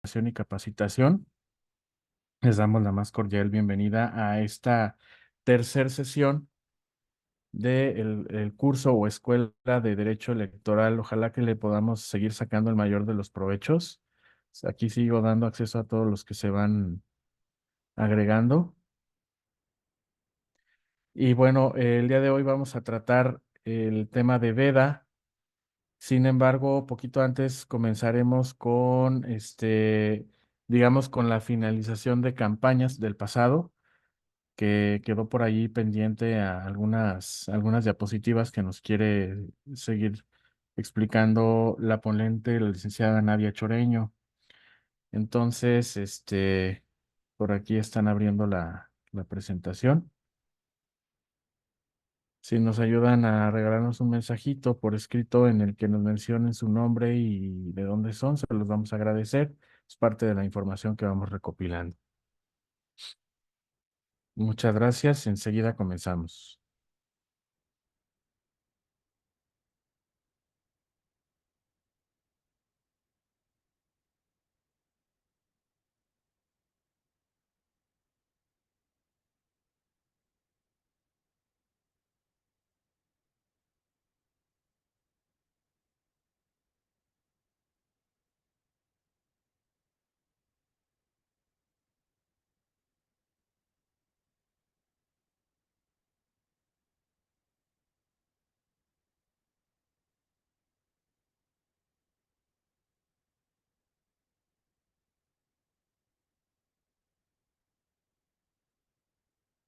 Y capacitación. Les damos la más cordial bienvenida a esta tercera sesión del curso o escuela de Derecho Electoral. Ojalá que le podamos seguir sacando el mayor de los provechos. Aquí sigo dando acceso a todos los que se van agregando. Y bueno, el día de hoy vamos a tratar el tema de veda. Sin embargo, poquito antes comenzaremos con digamos, con la finalización de campañas del pasado, que quedó por ahí pendiente a algunas diapositivas que nos quiere seguir explicando la ponente, la licenciada Nadia Choreño. Entonces, por aquí están abriendo la presentación. Si nos ayudan a regalarnos un mensajito por escrito en el que nos mencionen su nombre y de dónde son, se los vamos a agradecer. Es parte de la información que vamos recopilando. Muchas gracias. Enseguida comenzamos.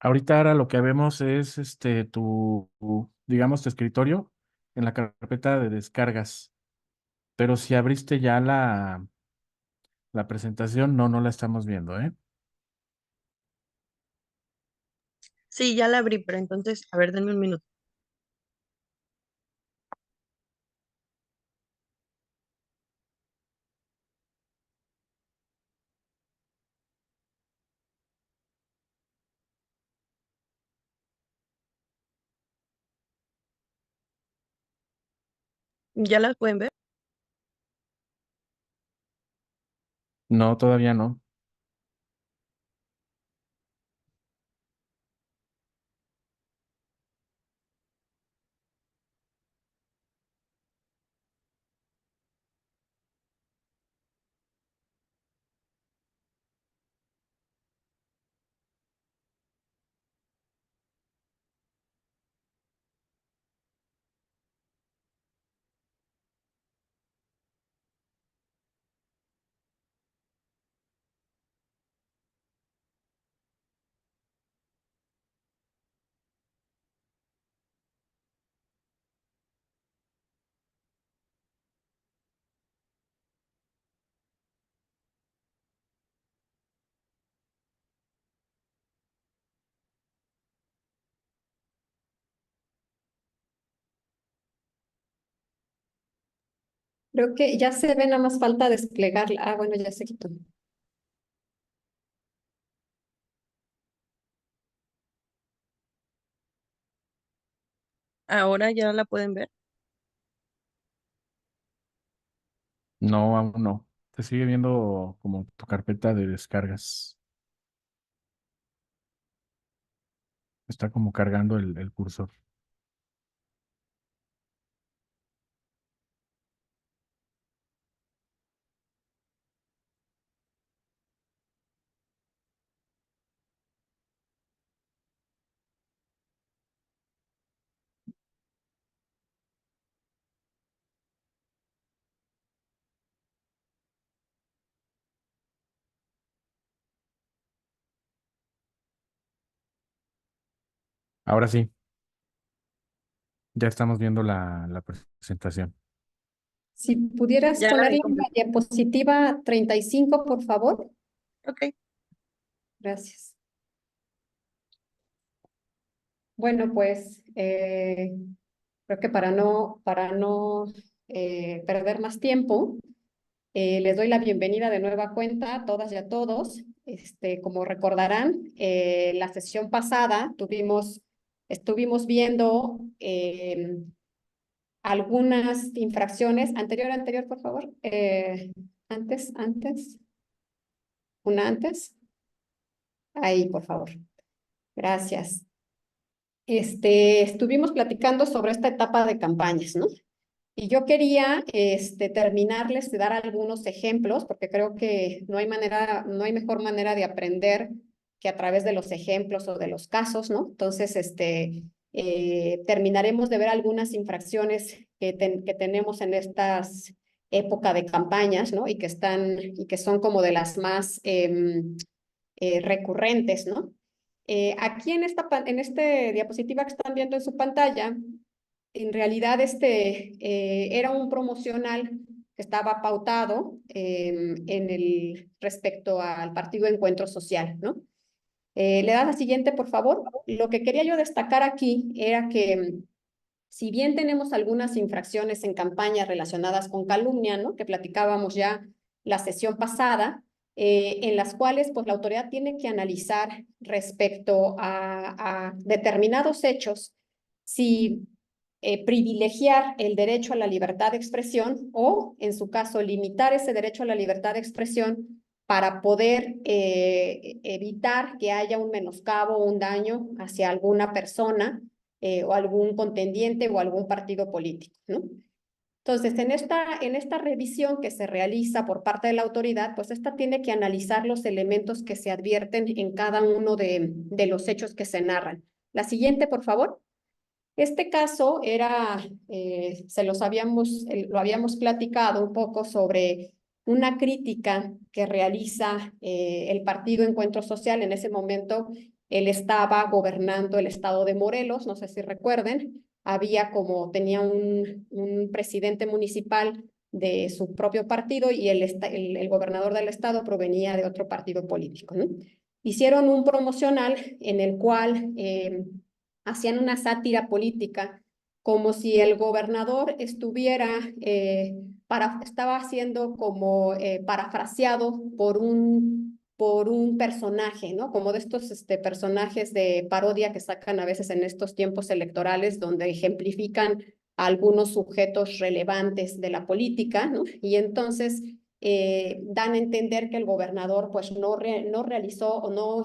Ahorita ahora lo que vemos es digamos, tu escritorio en la carpeta de descargas. Pero si abriste ya la presentación, no la estamos viendo, ¿eh? Sí, ya la abrí, pero entonces, a ver, denme un minuto. ¿Ya las pueden ver? No, todavía no. Creo que ya se ve, nada más falta desplegarla. Ah, bueno, ya se quitó. Ahora ya la pueden ver. No, aún no. Se sigue viendo como tu carpeta de descargas. Está como cargando el cursor. Ahora sí, ya estamos viendo la presentación. Si pudieras Ya la vi ponerle la completa. diapositiva 35, por favor. Ok. Gracias. Bueno, pues creo que para no perder más tiempo, les doy la bienvenida de nueva cuenta a todas y a todos. Como recordarán, la sesión pasada estuvimos viendo algunas infracciones. Anterior, por favor. Antes. una antes. Ahí, por favor. Gracias. Estuvimos platicando sobre esta etapa de campañas, ¿no? Y yo quería terminarles de dar algunos ejemplos, porque creo que no hay mejor manera de aprender que a través de los ejemplos o de los casos, ¿no? Entonces, terminaremos de ver algunas infracciones que tenemos en estas época de campañas, ¿no? Y que son como de las más recurrentes, ¿no? Aquí en este diapositiva que están viendo en su pantalla, en realidad era un promocional que estaba pautado respecto al Partido Encuentro Social, ¿no? ¿Le das la siguiente, por favor? Lo que quería yo destacar aquí era que si bien tenemos algunas infracciones en campaña relacionadas con calumnia, ¿no? Que platicábamos ya la sesión pasada, en las cuales pues la autoridad tiene que analizar respecto a determinados hechos si privilegiar el derecho a la libertad de expresión o, en su caso, limitar ese derecho a la libertad de expresión para poder evitar que haya un menoscabo o un daño hacia alguna persona o algún contendiente o algún partido político, ¿no? Entonces, en esta revisión que se realiza por parte de la autoridad, pues esta tiene que analizar los elementos que se advierten en cada uno de los hechos que se narran. La siguiente, por favor. Este caso lo habíamos platicado un poco sobre una crítica que realiza el Partido Encuentro Social. En ese momento, él estaba gobernando el estado de Morelos, no sé si recuerden, tenía un presidente municipal de su propio partido y el gobernador del estado provenía de otro partido político, ¿no? Hicieron un promocional en el cual hacían una sátira política, como si el gobernador estaba siendo como parafraseado por un personaje, ¿no? Como de estos personajes de parodia que sacan a veces en estos tiempos electorales, donde ejemplifican a algunos sujetos relevantes de la política, ¿no? Y entonces dan a entender que el gobernador pues no realizó o no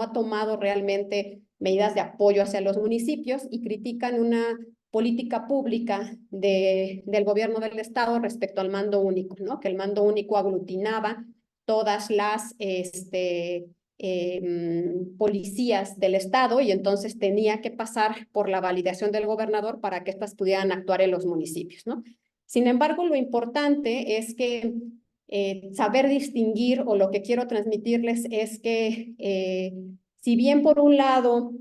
ha tomado realmente medidas de apoyo hacia los municipios y critican una política pública del gobierno del estado respecto al mando único, ¿no? Que el mando único aglutinaba todas las policías del estado y entonces tenía que pasar por la validación del gobernador para que éstas pudieran actuar en los municipios, ¿no? Sin embargo, lo importante es que saber distinguir, o lo que quiero transmitirles es que si bien por un lado,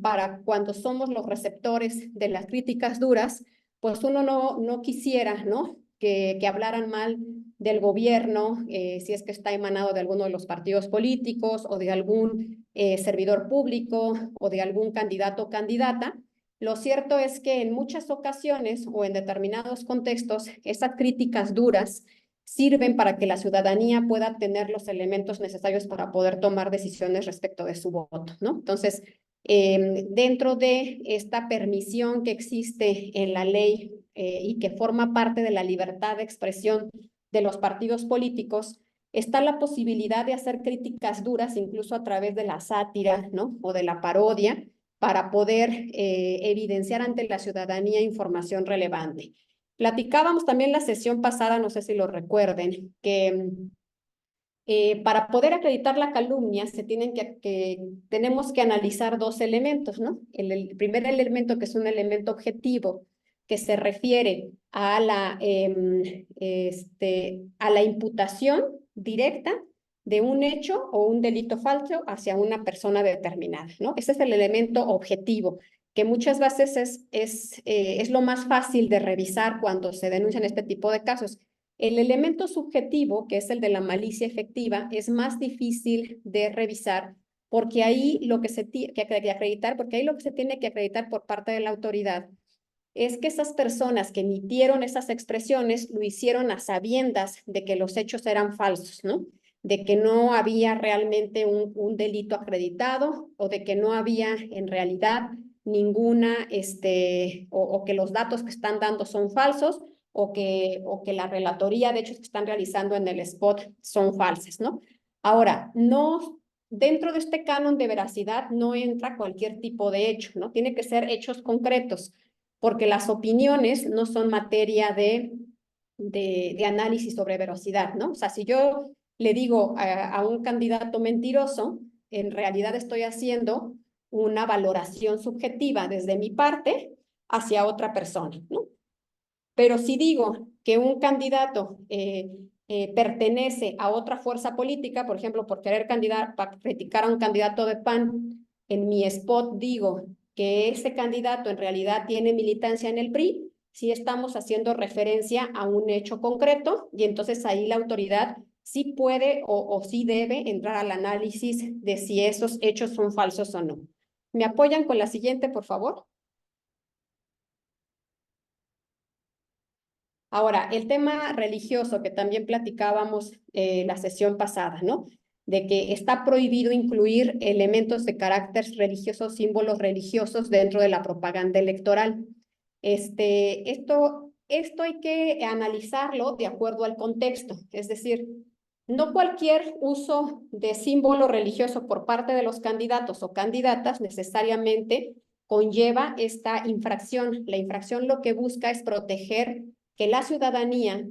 para cuando somos los receptores de las críticas duras, pues uno no quisiera, ¿no? Que hablaran mal del gobierno, si es que está emanado de alguno de los partidos políticos o de algún servidor público o de algún candidato o candidata. Lo cierto es que en muchas ocasiones o en determinados contextos, esas críticas duras sirven para que la ciudadanía pueda tener los elementos necesarios para poder tomar decisiones respecto de su voto, ¿no? Entonces, dentro de esta permisión que existe en la ley y que forma parte de la libertad de expresión de los partidos políticos, está la posibilidad de hacer críticas duras, incluso a través de la sátira, ¿no? O de la parodia, para poder evidenciar ante la ciudadanía información relevante. Platicábamos también la sesión pasada, no sé si lo recuerden, que para poder acreditar la calumnia tenemos que analizar dos elementos, ¿no? El primer elemento, que es un elemento objetivo, que se refiere a la imputación directa de un hecho o un delito falso hacia una persona determinada, ¿no? Ese es el elemento objetivo, que muchas veces es lo más fácil de revisar cuando se denuncian este tipo de casos. El elemento subjetivo, que es el de la malicia efectiva, es más difícil de revisar porque ahí lo que se tiene que acreditar, por parte de la autoridad es que esas personas que emitieron esas expresiones lo hicieron a sabiendas de que los hechos eran falsos, ¿no? De que no había realmente un delito acreditado o de que no había en realidad ninguna, o que los datos que están dando son falsos, o que la relatoría de hechos que están realizando en el spot son falsas, ¿no? Ahora, no, dentro de este canon de veracidad no entra cualquier tipo de hecho, ¿no? Tiene que ser hechos concretos, porque las opiniones no son materia de análisis sobre veracidad, ¿no? O sea, si yo le digo a un candidato mentiroso, en realidad estoy haciendo una valoración subjetiva desde mi parte hacia otra persona, ¿no? Pero si digo que un candidato pertenece a otra fuerza política, por ejemplo, por querer criticar a un candidato de PAN, en mi spot digo que ese candidato en realidad tiene militancia en el PRI, sí estamos haciendo referencia a un hecho concreto y entonces ahí la autoridad sí puede o sí debe entrar al análisis de si esos hechos son falsos o no. ¿Me apoyan con la siguiente, por favor? Ahora, el tema religioso que también platicábamos la sesión pasada, ¿no? De que está prohibido incluir elementos de carácter religioso, símbolos religiosos dentro de la propaganda electoral. Esto hay que analizarlo de acuerdo al contexto, es decir, no cualquier uso de símbolo religioso por parte de los candidatos o candidatas necesariamente conlleva esta infracción. La infracción lo que busca es proteger que la ciudadanía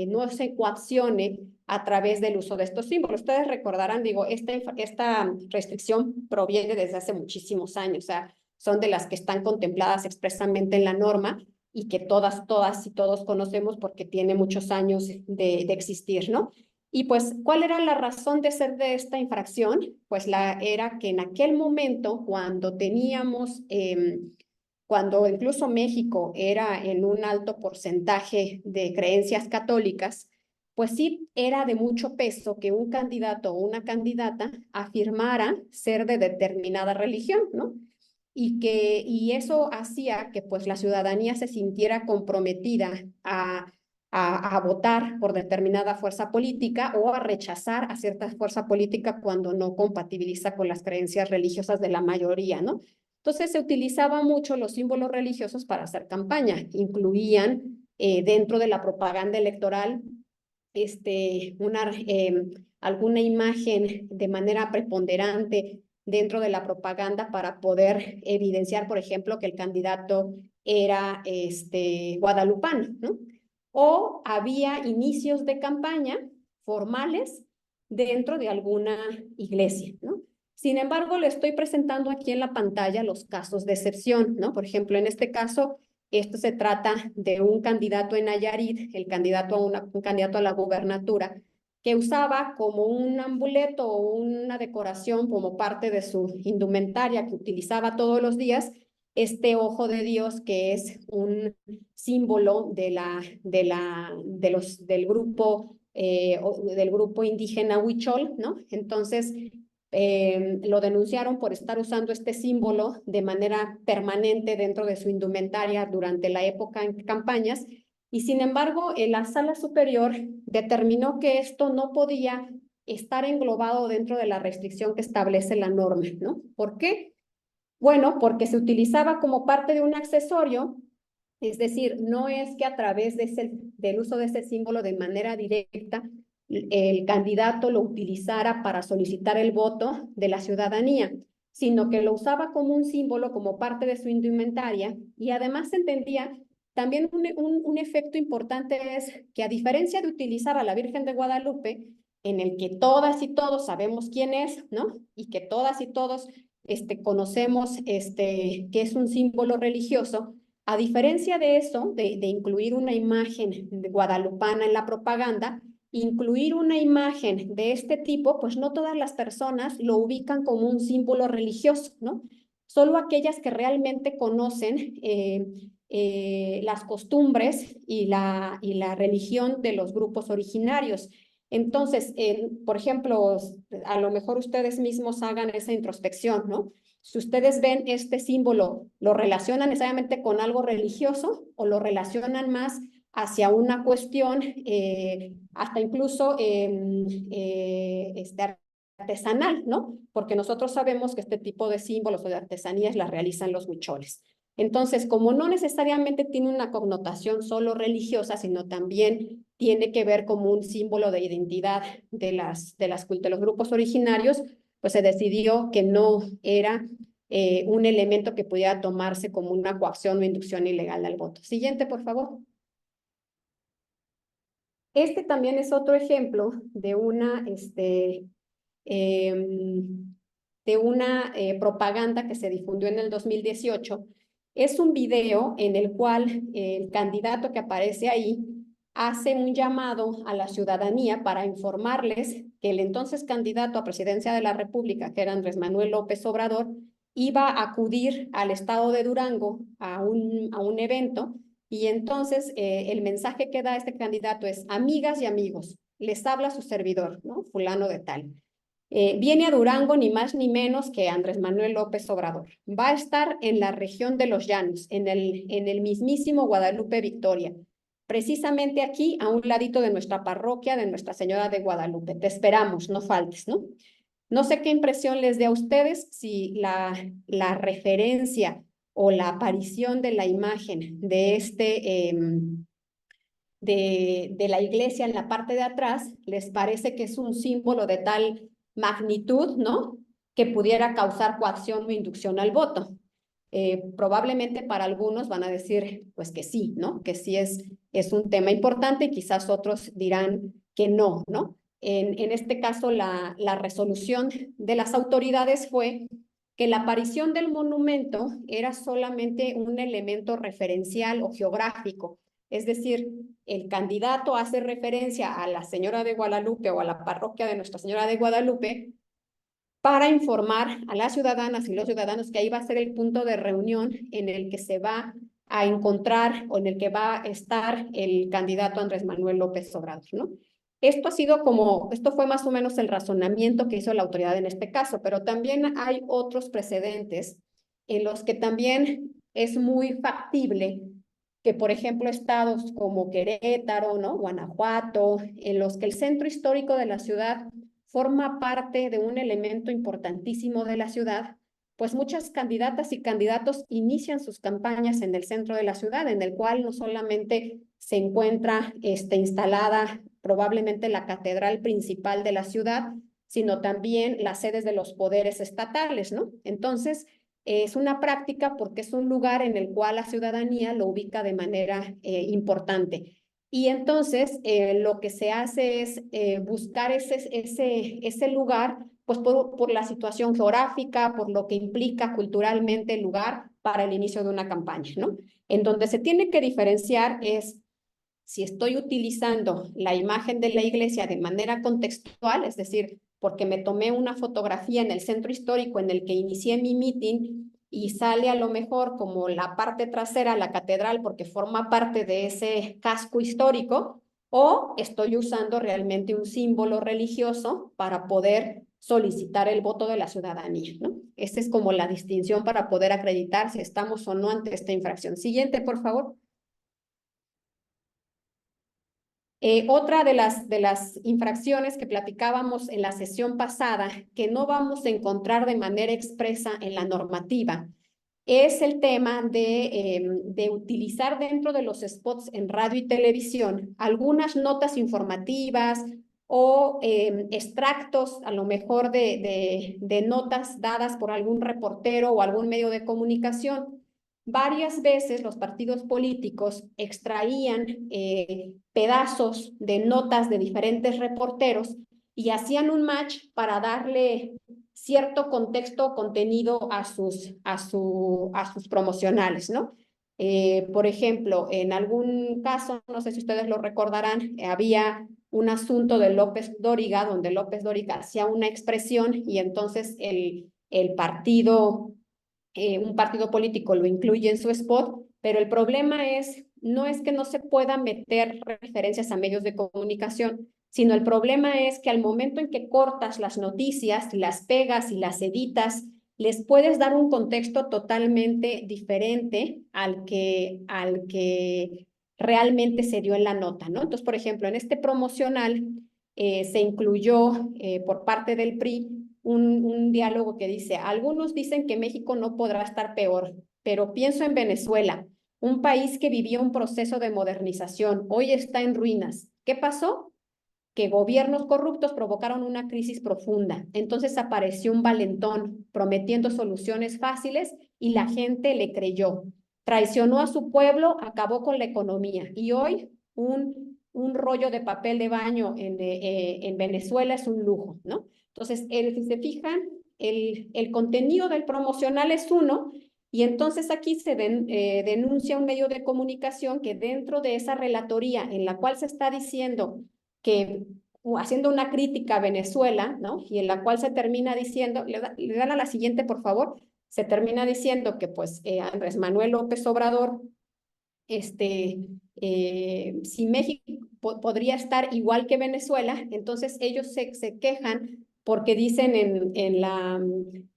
no se coaccione a través del uso de estos símbolos. Ustedes recordarán, digo, esta restricción proviene desde hace muchísimos años, o sea, son de las que están contempladas expresamente en la norma y que todas y todos conocemos porque tiene muchos años de existir, ¿no? Y pues, ¿cuál era la razón de ser de esta infracción? Pues era que en aquel momento, cuando teníamos cuando incluso México era en un alto porcentaje de creencias católicas, pues sí era de mucho peso que un candidato o una candidata afirmara ser de determinada religión, ¿no? Y eso hacía que pues la ciudadanía se sintiera comprometida a votar por determinada fuerza política o a rechazar a cierta fuerza política cuando no compatibiliza con las creencias religiosas de la mayoría, ¿no? Entonces se utilizaban mucho los símbolos religiosos para hacer campaña, incluían dentro de la propaganda electoral alguna imagen de manera preponderante dentro de la propaganda para poder evidenciar, por ejemplo, que el candidato era guadalupano, ¿no? O había inicios de campaña formales dentro de alguna iglesia, ¿no? Sin embargo, le estoy presentando aquí en la pantalla los casos de excepción, ¿no? Por ejemplo, en este caso, esto se trata de un candidato en Nayarit, un candidato a la gubernatura, que usaba como un amuleto o una decoración como parte de su indumentaria que utilizaba todos los días, este ojo de Dios, que es un símbolo del grupo indígena Huichol, ¿no? Entonces, lo denunciaron por estar usando este símbolo de manera permanente dentro de su indumentaria durante la época en campañas, y sin embargo, la sala superior determinó que esto no podía estar englobado dentro de la restricción que establece la norma, ¿no? ¿Por qué? Bueno, porque se utilizaba como parte de un accesorio, es decir, no es que a través del uso de ese símbolo de manera directa el candidato lo utilizara para solicitar el voto de la ciudadanía, sino que lo usaba como un símbolo, como parte de su indumentaria, y además se entendía también un efecto importante es que a diferencia de utilizar a la Virgen de Guadalupe, en el que todas y todos sabemos quién es, ¿no? Y que todas y todos conocemos que es un símbolo religioso, a diferencia de eso, de incluir una imagen guadalupana en la propaganda, incluir una imagen de este tipo, pues no todas las personas lo ubican como un símbolo religioso, ¿no? Solo aquellas que realmente conocen las costumbres y la religión de los grupos originarios. Entonces, por ejemplo, a lo mejor ustedes mismos hagan esa introspección, ¿no? Si ustedes ven este símbolo, ¿lo relacionan necesariamente con algo religioso o lo relacionan más hacia una cuestión hasta incluso artesanal, ¿no? Porque nosotros sabemos que este tipo de símbolos o de artesanías las realizan los huicholes. Entonces, como no necesariamente tiene una connotación solo religiosa, sino también tiene que ver como un símbolo de identidad de los grupos originarios, pues se decidió que no era un elemento que pudiera tomarse como una coacción o inducción ilegal al voto. Siguiente, por favor. Este también es otro ejemplo de una propaganda que se difundió en el 2018. Es un video en el cual el candidato que aparece ahí hace un llamado a la ciudadanía para informarles que el entonces candidato a presidencia de la República, que era Andrés Manuel López Obrador, iba a acudir al estado de Durango a un evento, y entonces el mensaje que da este candidato es: amigas y amigos, les habla su servidor, ¿no? Fulano de tal. Viene a Durango ni más ni menos que Andrés Manuel López Obrador. Va a estar en la región de Los Llanos, en el mismísimo Guadalupe Victoria, precisamente aquí, a un ladito de nuestra parroquia de Nuestra Señora de Guadalupe. Te esperamos, no faltes, ¿no? No sé qué impresión les dé a ustedes si la referencia o la aparición de la imagen de la iglesia en la parte de atrás les parece que es un símbolo de tal magnitud, ¿no?, que pudiera causar coacción o inducción al voto. Probablemente para algunos van a decir, pues que sí, ¿no?, que sí es un tema importante, y quizás otros dirán que no, ¿no? En este caso, la resolución de las autoridades fue que la aparición del monumento era solamente un elemento referencial o geográfico. Es decir, el candidato hace referencia a la Señora de Guadalupe o a la parroquia de Nuestra Señora de Guadalupe para informar a las ciudadanas y los ciudadanos que ahí va a ser el punto de reunión en el que se va a encontrar o en el que va a estar el candidato Andrés Manuel López Obrador, ¿no? Esto fue más o menos el razonamiento que hizo la autoridad en este caso, pero también hay otros precedentes en los que también es muy factible que, por ejemplo, estados como Querétaro, ¿no?, Guanajuato, en los que el centro histórico de la ciudad forma parte de un elemento importantísimo de la ciudad, pues muchas candidatas y candidatos inician sus campañas en el centro de la ciudad, en el cual no solamente se encuentra instalada probablemente la catedral principal de la ciudad, sino también las sedes de los poderes estatales, ¿no? Entonces, es una práctica porque es un lugar en el cual la ciudadanía lo ubica de manera importante. Y entonces lo que se hace es buscar ese lugar, pues por la situación geográfica, por lo que implica culturalmente el lugar para el inicio de una campaña, ¿no? En donde se tiene que diferenciar es si estoy utilizando la imagen de la iglesia de manera contextual, es decir, porque me tomé una fotografía en el centro histórico en el que inicié mi meeting y sale a lo mejor como la parte trasera, la catedral, porque forma parte de ese casco histórico, o estoy usando realmente un símbolo religioso para poder solicitar el voto de la ciudadanía, ¿no? Esa es como la distinción para poder acreditar si estamos o no ante esta infracción. Siguiente, por favor. Otra de las infracciones que platicábamos en la sesión pasada, que no vamos a encontrar de manera expresa en la normativa, es el tema de utilizar dentro de los spots en radio y televisión algunas notas informativas o extractos, a lo mejor de notas dadas por algún reportero o algún medio de comunicación. Varias veces los partidos políticos extraían pedazos de notas de diferentes reporteros y hacían un match para darle cierto contexto o contenido a sus promocionales, ¿no? Por ejemplo, en algún caso, no sé si ustedes lo recordarán, había un asunto de López Dóriga, donde López Dóriga hacía una expresión y entonces un partido político lo incluye en su spot, pero el problema no es que no se puedan meter referencias a medios de comunicación, sino el problema es que al momento en que cortas las noticias, las pegas y las editas, les puedes dar un contexto totalmente diferente al que realmente se dio en la nota, ¿no? Entonces, por ejemplo, en este promocional se incluyó por parte del PRI un diálogo que dice: algunos dicen que México no podrá estar peor, pero pienso en Venezuela, un país que vivía un proceso de modernización, hoy está en ruinas. ¿Qué pasó? Que gobiernos corruptos provocaron una crisis profunda. Entonces apareció un valentón prometiendo soluciones fáciles y la gente le creyó. Traicionó a su pueblo, acabó con la economía y hoy un rollo de papel de baño en Venezuela es un lujo, ¿no? Entonces, si se fijan, el contenido del promocional es uno y entonces aquí se denuncia un medio de comunicación que dentro de esa relatoría en la cual se está diciendo que haciendo una crítica a Venezuela, ¿no? Y en la cual se termina diciendo, le dan a la siguiente, por favor, se termina diciendo que pues Andrés Manuel López Obrador, si México podría estar igual que Venezuela, entonces ellos se quejan porque dicen en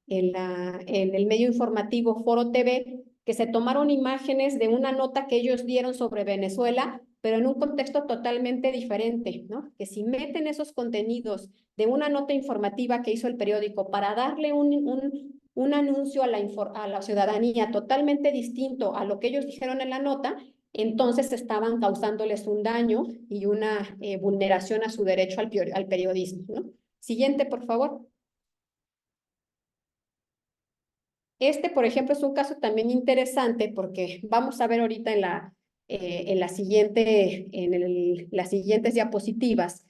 el medio informativo Foro TV que se tomaron imágenes de una nota que ellos dieron sobre Venezuela, pero en un contexto totalmente diferente, ¿no? Que si meten esos contenidos de una nota informativa que hizo el periódico para darle un anuncio a la ciudadanía totalmente distinto a lo que ellos dijeron en la nota, entonces estaban causándoles un daño y una vulneración a su derecho al periodismo, ¿no? Siguiente, por favor. Por ejemplo, es un caso también interesante porque vamos a ver ahorita las siguientes diapositivas.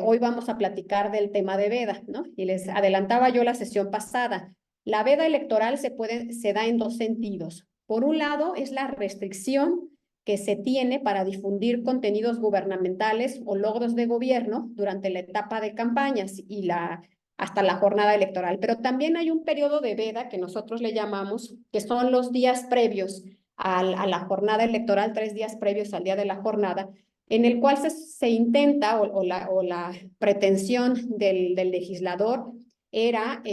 Hoy vamos a platicar del tema de veda, ¿no? Y les adelantaba yo la sesión pasada. La veda electoral se da en dos sentidos. Por un lado, es la restricción que se tiene para difundir contenidos gubernamentales o logros de gobierno durante la etapa de campañas y hasta la jornada electoral. Pero también hay un periodo de veda que nosotros le llamamos, que son los días previos a la jornada electoral, 3 días previos al día de la jornada, en el cual se intenta o la pretensión del legislador era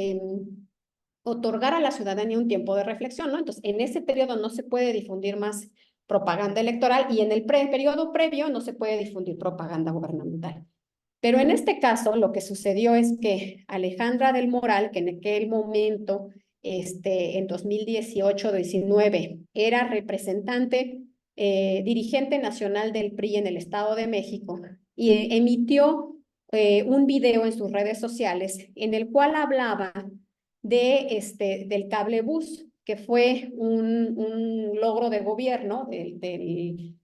otorgar a la ciudadanía un tiempo de reflexión, ¿no? Entonces, en ese periodo no se puede difundir más propaganda electoral y en el periodo previo no se puede difundir propaganda gubernamental. Pero en este caso, lo que sucedió es que Alejandra del Moral, que en aquel momento, en 2018-19, era representante, dirigente nacional del PRI en el Estado de México, y emitió un video en sus redes sociales en el cual hablaba del cablebús, que fue un logro de gobierno del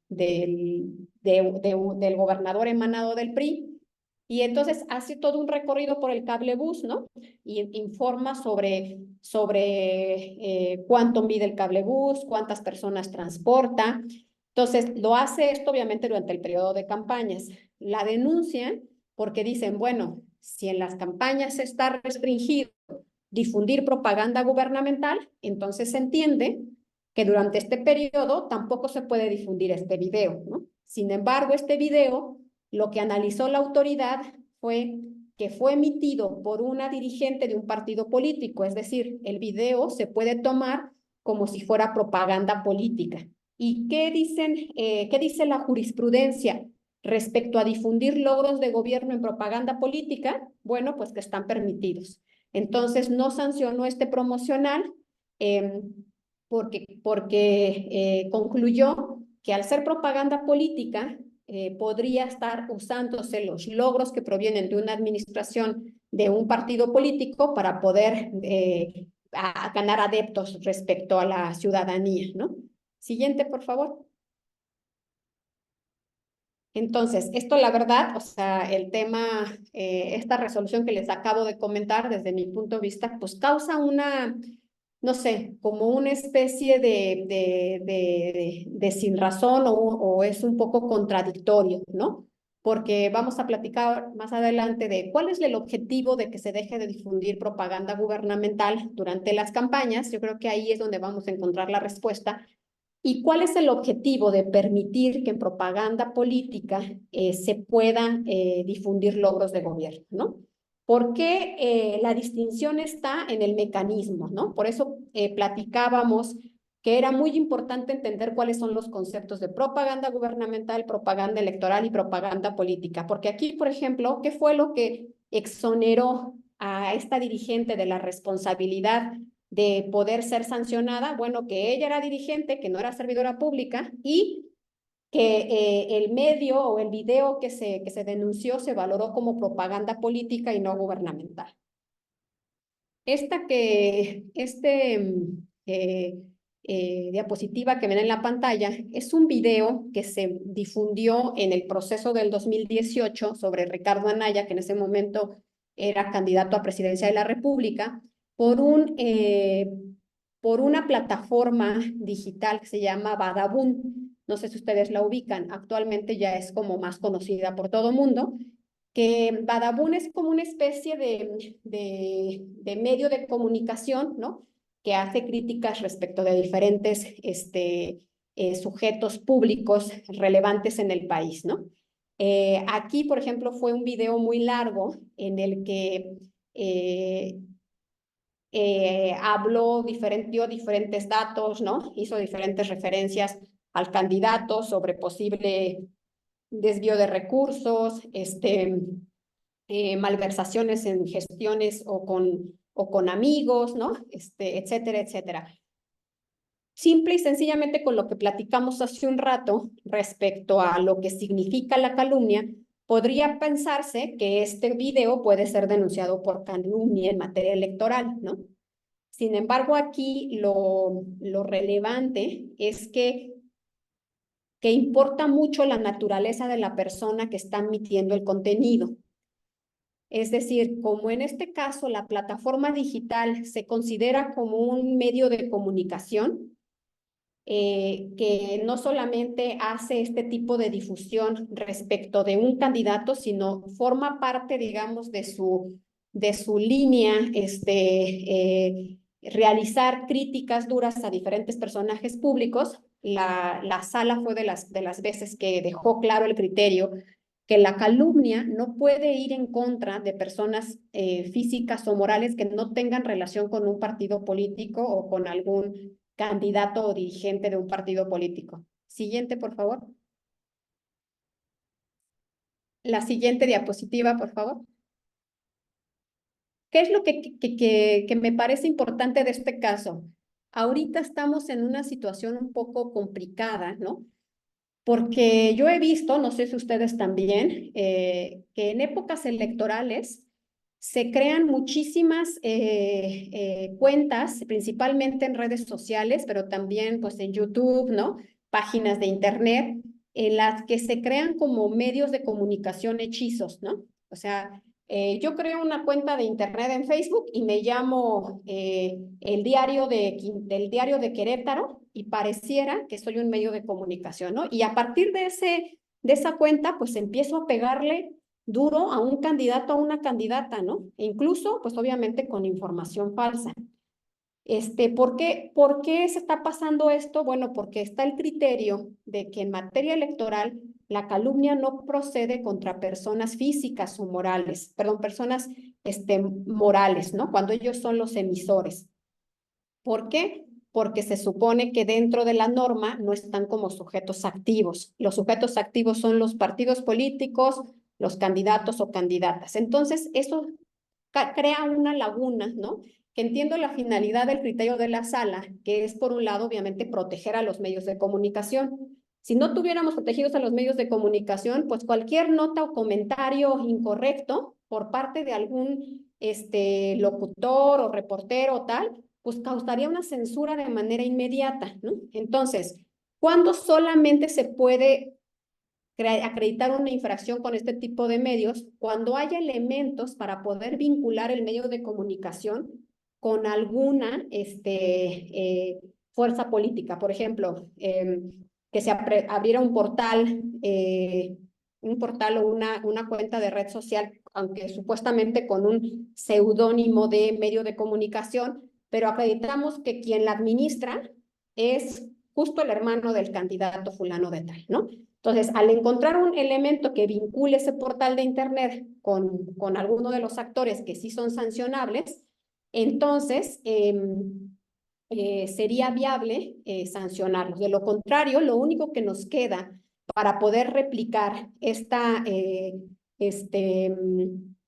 gobernador emanado del PRI. Y entonces hace todo un recorrido por el cablebús, ¿no? Y informa sobre cuánto mide el cablebús, cuántas personas transporta. Entonces, lo hace esto obviamente durante el periodo de campañas. La denuncian porque dicen, bueno, si en las campañas está restringido difundir propaganda gubernamental, entonces se entiende que durante este periodo tampoco se puede difundir este video, ¿no? Sin embargo, este video, lo que analizó la autoridad fue que fue emitido por una dirigente de un partido político, es decir, el video se puede tomar como si fuera propaganda política. ¿Y qué dice la jurisprudencia respecto a difundir logros de gobierno en propaganda política? Bueno, pues que están permitidos. Entonces, no sancionó este promocional porque concluyó que al ser propaganda política, podría estar usándose los logros que provienen de una administración de un partido político para poder ganar adeptos respecto a la ciudadanía, ¿no? Siguiente, por favor. Entonces, esto la verdad, o sea, el tema, esta resolución que les acabo de comentar desde mi punto de vista, pues causa no sé, como una especie de sin razón o es un poco contradictorio, ¿no? Porque vamos a platicar más adelante de cuál es el objetivo de que se deje de difundir propaganda gubernamental durante las campañas. Yo creo que ahí es donde vamos a encontrar la respuesta. ¿Y cuál es el objetivo de permitir que en propaganda política se puedan difundir logros de gobierno, ¿no? Porque la distinción está en el mecanismo, ¿no? Por eso platicábamos que era muy importante entender cuáles son los conceptos de propaganda gubernamental, propaganda electoral y propaganda política. Porque aquí, por ejemplo, ¿qué fue lo que exoneró a esta dirigente de la responsabilidad de poder ser sancionada, bueno, que ella era dirigente, que no era servidora pública y que el medio o el video que se denunció se valoró como propaganda política y no gubernamental. Diapositiva que ven en la pantalla es un video que se difundió en el proceso del 2018 sobre Ricardo Anaya, que en ese momento era candidato a presidencia de la República, por una plataforma digital que se llama Badabun. No sé si ustedes la ubican, actualmente ya es como más conocida por todo mundo, que Badabun es como una especie de medio de comunicación, ¿no? Que hace críticas respecto de diferentes sujetos públicos relevantes en el país, ¿no? Aquí, por ejemplo, fue un video muy largo en el que dio diferentes datos, ¿no? Hizo diferentes referencias al candidato sobre posible desvío de recursos, malversaciones en gestiones o con amigos, ¿no? Etcétera, etcétera. Simple y sencillamente con lo que platicamos hace un rato respecto a lo que significa la calumnia, podría pensarse que este video puede ser denunciado por calumnia en materia electoral, ¿no? Sin embargo, aquí lo relevante es que importa mucho la naturaleza de la persona que está emitiendo el contenido. Es decir, como en este caso la plataforma digital se considera como un medio de comunicación, que no solamente hace este tipo de difusión respecto de un candidato, sino forma parte, digamos, de su línea, realizar críticas duras a diferentes personajes públicos. La sala fue de las veces que dejó claro el criterio que la calumnia no puede ir en contra de personas físicas o morales que no tengan relación con un partido político o con algún candidato o dirigente de un partido político. Siguiente, por favor. La siguiente diapositiva, por favor. ¿Qué es lo que me parece importante de este caso? Ahorita estamos en una situación un poco complicada, ¿no? Porque yo he visto, no sé si ustedes también, que en épocas electorales se crean muchísimas cuentas, principalmente en redes sociales, pero también pues en YouTube, ¿no? Páginas de internet, en las que se crean como medios de comunicación hechizos, ¿no? O sea, yo creo una cuenta de internet en Facebook y me llamo del diario de Querétaro y pareciera que soy un medio de comunicación, ¿no? Y a partir de esa cuenta, pues empiezo a pegarle duro a un candidato, a una candidata, ¿no? E incluso, pues obviamente con información falsa. ¿Por qué se está pasando esto? Bueno, porque está el criterio de que en materia electoral la calumnia no procede contra personas físicas o morales, perdón, personas morales, ¿no? Cuando ellos son los emisores. ¿Por qué? Porque se supone que dentro de la norma no están como sujetos activos. Los sujetos activos son los partidos políticos, los candidatos o candidatas. Entonces, eso crea una laguna, ¿no? Que entiendo la finalidad del criterio de la sala, que es, por un lado, obviamente, proteger a los medios de comunicación. Si no tuviéramos protegidos a los medios de comunicación, pues cualquier nota o comentario incorrecto por parte de algún locutor o reportero o tal, pues causaría una censura de manera inmediata, ¿no? Entonces, ¿cuándo solamente se puede acreditar una infracción con este tipo de medios? Cuando haya elementos para poder vincular el medio de comunicación con alguna fuerza política. Por ejemplo, que se abriera un portal o una cuenta de red social, aunque supuestamente con un seudónimo de medio de comunicación, pero acreditamos que quien la administra es justo el hermano del candidato fulano de tal, ¿no? Entonces, al encontrar un elemento que vincule ese portal de internet con alguno de los actores que sí son sancionables, entonces sería viable sancionarlos. De lo contrario, lo único que nos queda para poder replicar esta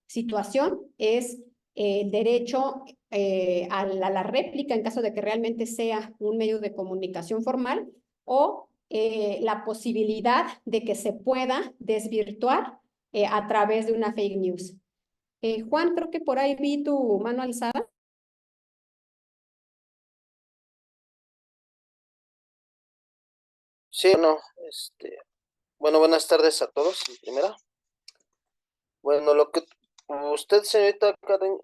situación es el derecho a la réplica en caso de que realmente sea un medio de comunicación formal, o la posibilidad de que se pueda desvirtuar a través de una fake news. Juan, creo que por ahí vi tu mano alzada. Sí, no, bueno, buenas tardes a todos, en primera. Bueno, lo que usted, señorita Karen,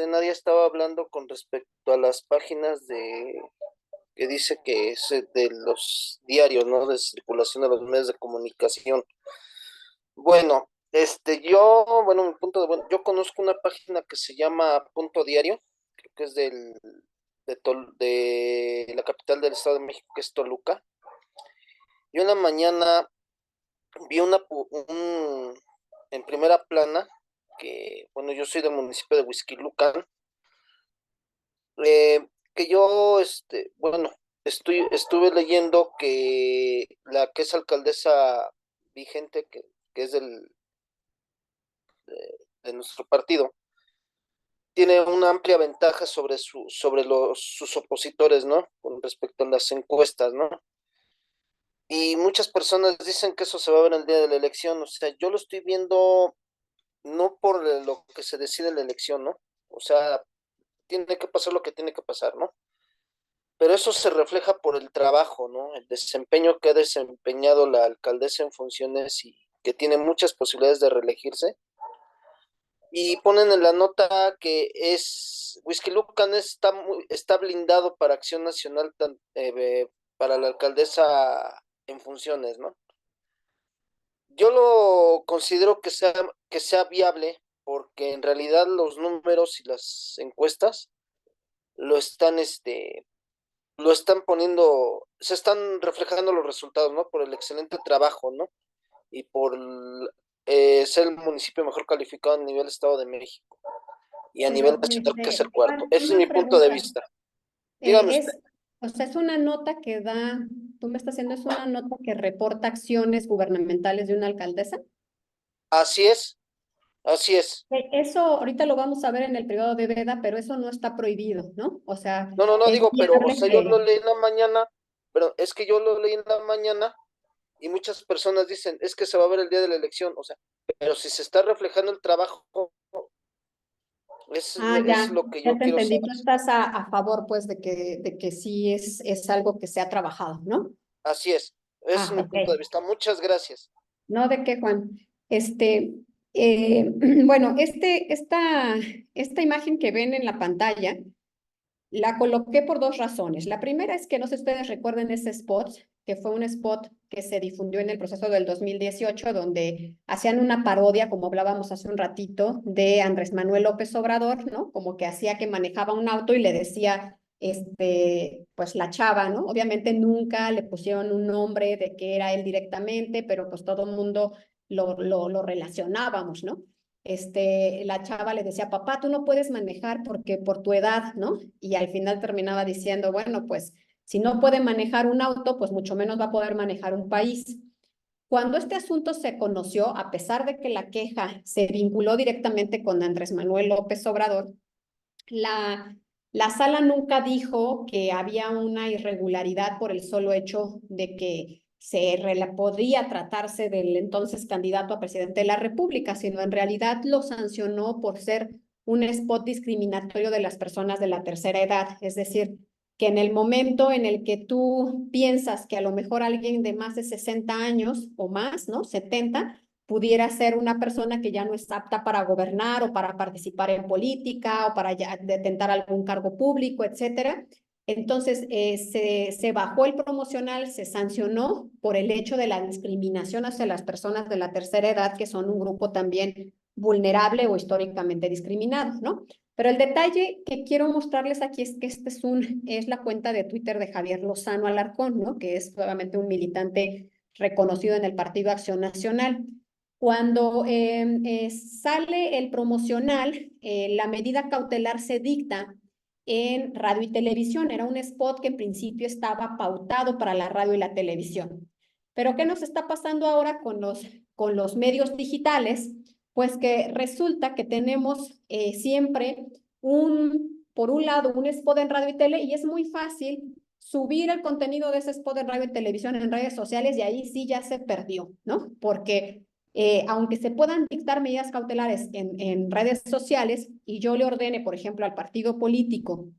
Nadia estaba hablando con respecto a las páginas que dice que es de los diarios, ¿no? De circulación de los medios de comunicación. Bueno, bueno, yo conozco una página que se llama Punto Diario, creo que es de la capital del Estado de México, que es Toluca. Yo en la mañana vi en primera plana, que, bueno, yo soy del municipio de Huixquilucan, que yo, bueno, estuve leyendo que la que es alcaldesa vigente, que es de nuestro partido, tiene una amplia ventaja sobre sus opositores, ¿no? Con respecto a las encuestas, ¿no? Y muchas personas dicen que eso se va a ver el día de la elección. O sea, yo lo estoy viendo no por lo que se decide en la elección, ¿no? O sea, tiene que pasar lo que tiene que pasar, ¿no? Pero eso se refleja por el trabajo, ¿no? El desempeño que ha desempeñado la alcaldesa en funciones y que tiene muchas posibilidades de reelegirse. Y ponen en la nota que Huixquilucan está blindado para Acción Nacional, para la alcaldesa en funciones, ¿no? Yo lo considero que sea viable porque en realidad los números y las encuestas lo están, lo están poniendo, se están reflejando los resultados, ¿no? Por el excelente trabajo, ¿no? Y por ser el municipio mejor calificado a nivel Estado de México y a nivel Pero, nacional, que es el cuarto. Juan, Ese es mi una punto de pregunta. vista. Dígame usted. O sea, es una nota que da, tú me estás haciendo, es una nota que reporta acciones gubernamentales de una alcaldesa. Así es, así es. Eso ahorita lo vamos a ver en el periodo de veda, pero eso no está prohibido, ¿no? O sea, No, no, no es digo, pero, o viable sea, yo lo que... leí en la mañana, pero es que yo lo leí en la mañana y muchas personas dicen, es que se va a ver el día de la elección, o sea, pero si se está reflejando el trabajo, Ah, es ya, lo que ya yo te quiero entendí. saber. Tú estás a favor, pues, de que sí es algo que se ha trabajado, ¿no? Así es, ese es Ah, mi ok. punto de vista. Muchas gracias. No, ¿de qué, Juan? Este, bueno, esta imagen que ven en la pantalla la coloqué por dos razones. La primera es que no sé si ustedes recuerden ese spot, que fue un spot que se difundió en el proceso del 2018, donde hacían una parodia, como hablábamos hace un ratito, de Andrés Manuel López Obrador, ¿no? Como que hacía que manejaba un auto y le decía, pues la chava, ¿no? Obviamente nunca le pusieron un nombre de que era él directamente, pero pues todo el mundo lo relacionábamos, ¿no? La chava le decía, papá, tú no puedes manejar porque por tu edad, ¿no? Y al final terminaba diciendo, bueno, pues si no puede manejar un auto, pues mucho menos va a poder manejar un país. Cuando este asunto se conoció, a pesar de que la queja se vinculó directamente con Andrés Manuel López Obrador, la sala nunca dijo que había una irregularidad por el solo hecho de que podría tratarse del entonces candidato a presidente de la República, sino en realidad lo sancionó por ser un spot discriminatorio de las personas de la tercera edad. Es decir, que en el momento en el que tú piensas que a lo mejor alguien de más de 60 años o más, ¿no? 70, pudiera ser una persona que ya no es apta para gobernar o para participar en política o para ya detentar algún cargo público, etcétera. Entonces, se bajó el promocional, se sancionó por el hecho de la discriminación hacia las personas de la tercera edad, que son un grupo también vulnerable o históricamente discriminado, ¿no? Pero el detalle que quiero mostrarles aquí es que es la cuenta de Twitter de Javier Lozano Alarcón, ¿no? Que es obviamente un militante reconocido en el Partido Acción Nacional. Cuando sale el promocional, la medida cautelar se dicta en radio y televisión. Era un spot que en principio estaba pautado para la radio y la televisión. Pero ¿qué nos está pasando ahora con los medios digitales? Pues que resulta que tenemos siempre un por un lado, un spot en radio y tele, y es muy fácil subir el contenido de ese spot en radio y televisión en redes sociales, y ahí sí ya se perdió, ¿no? Porque aunque se puedan dictar medidas cautelares en redes sociales, y yo le ordene, por ejemplo, al partido político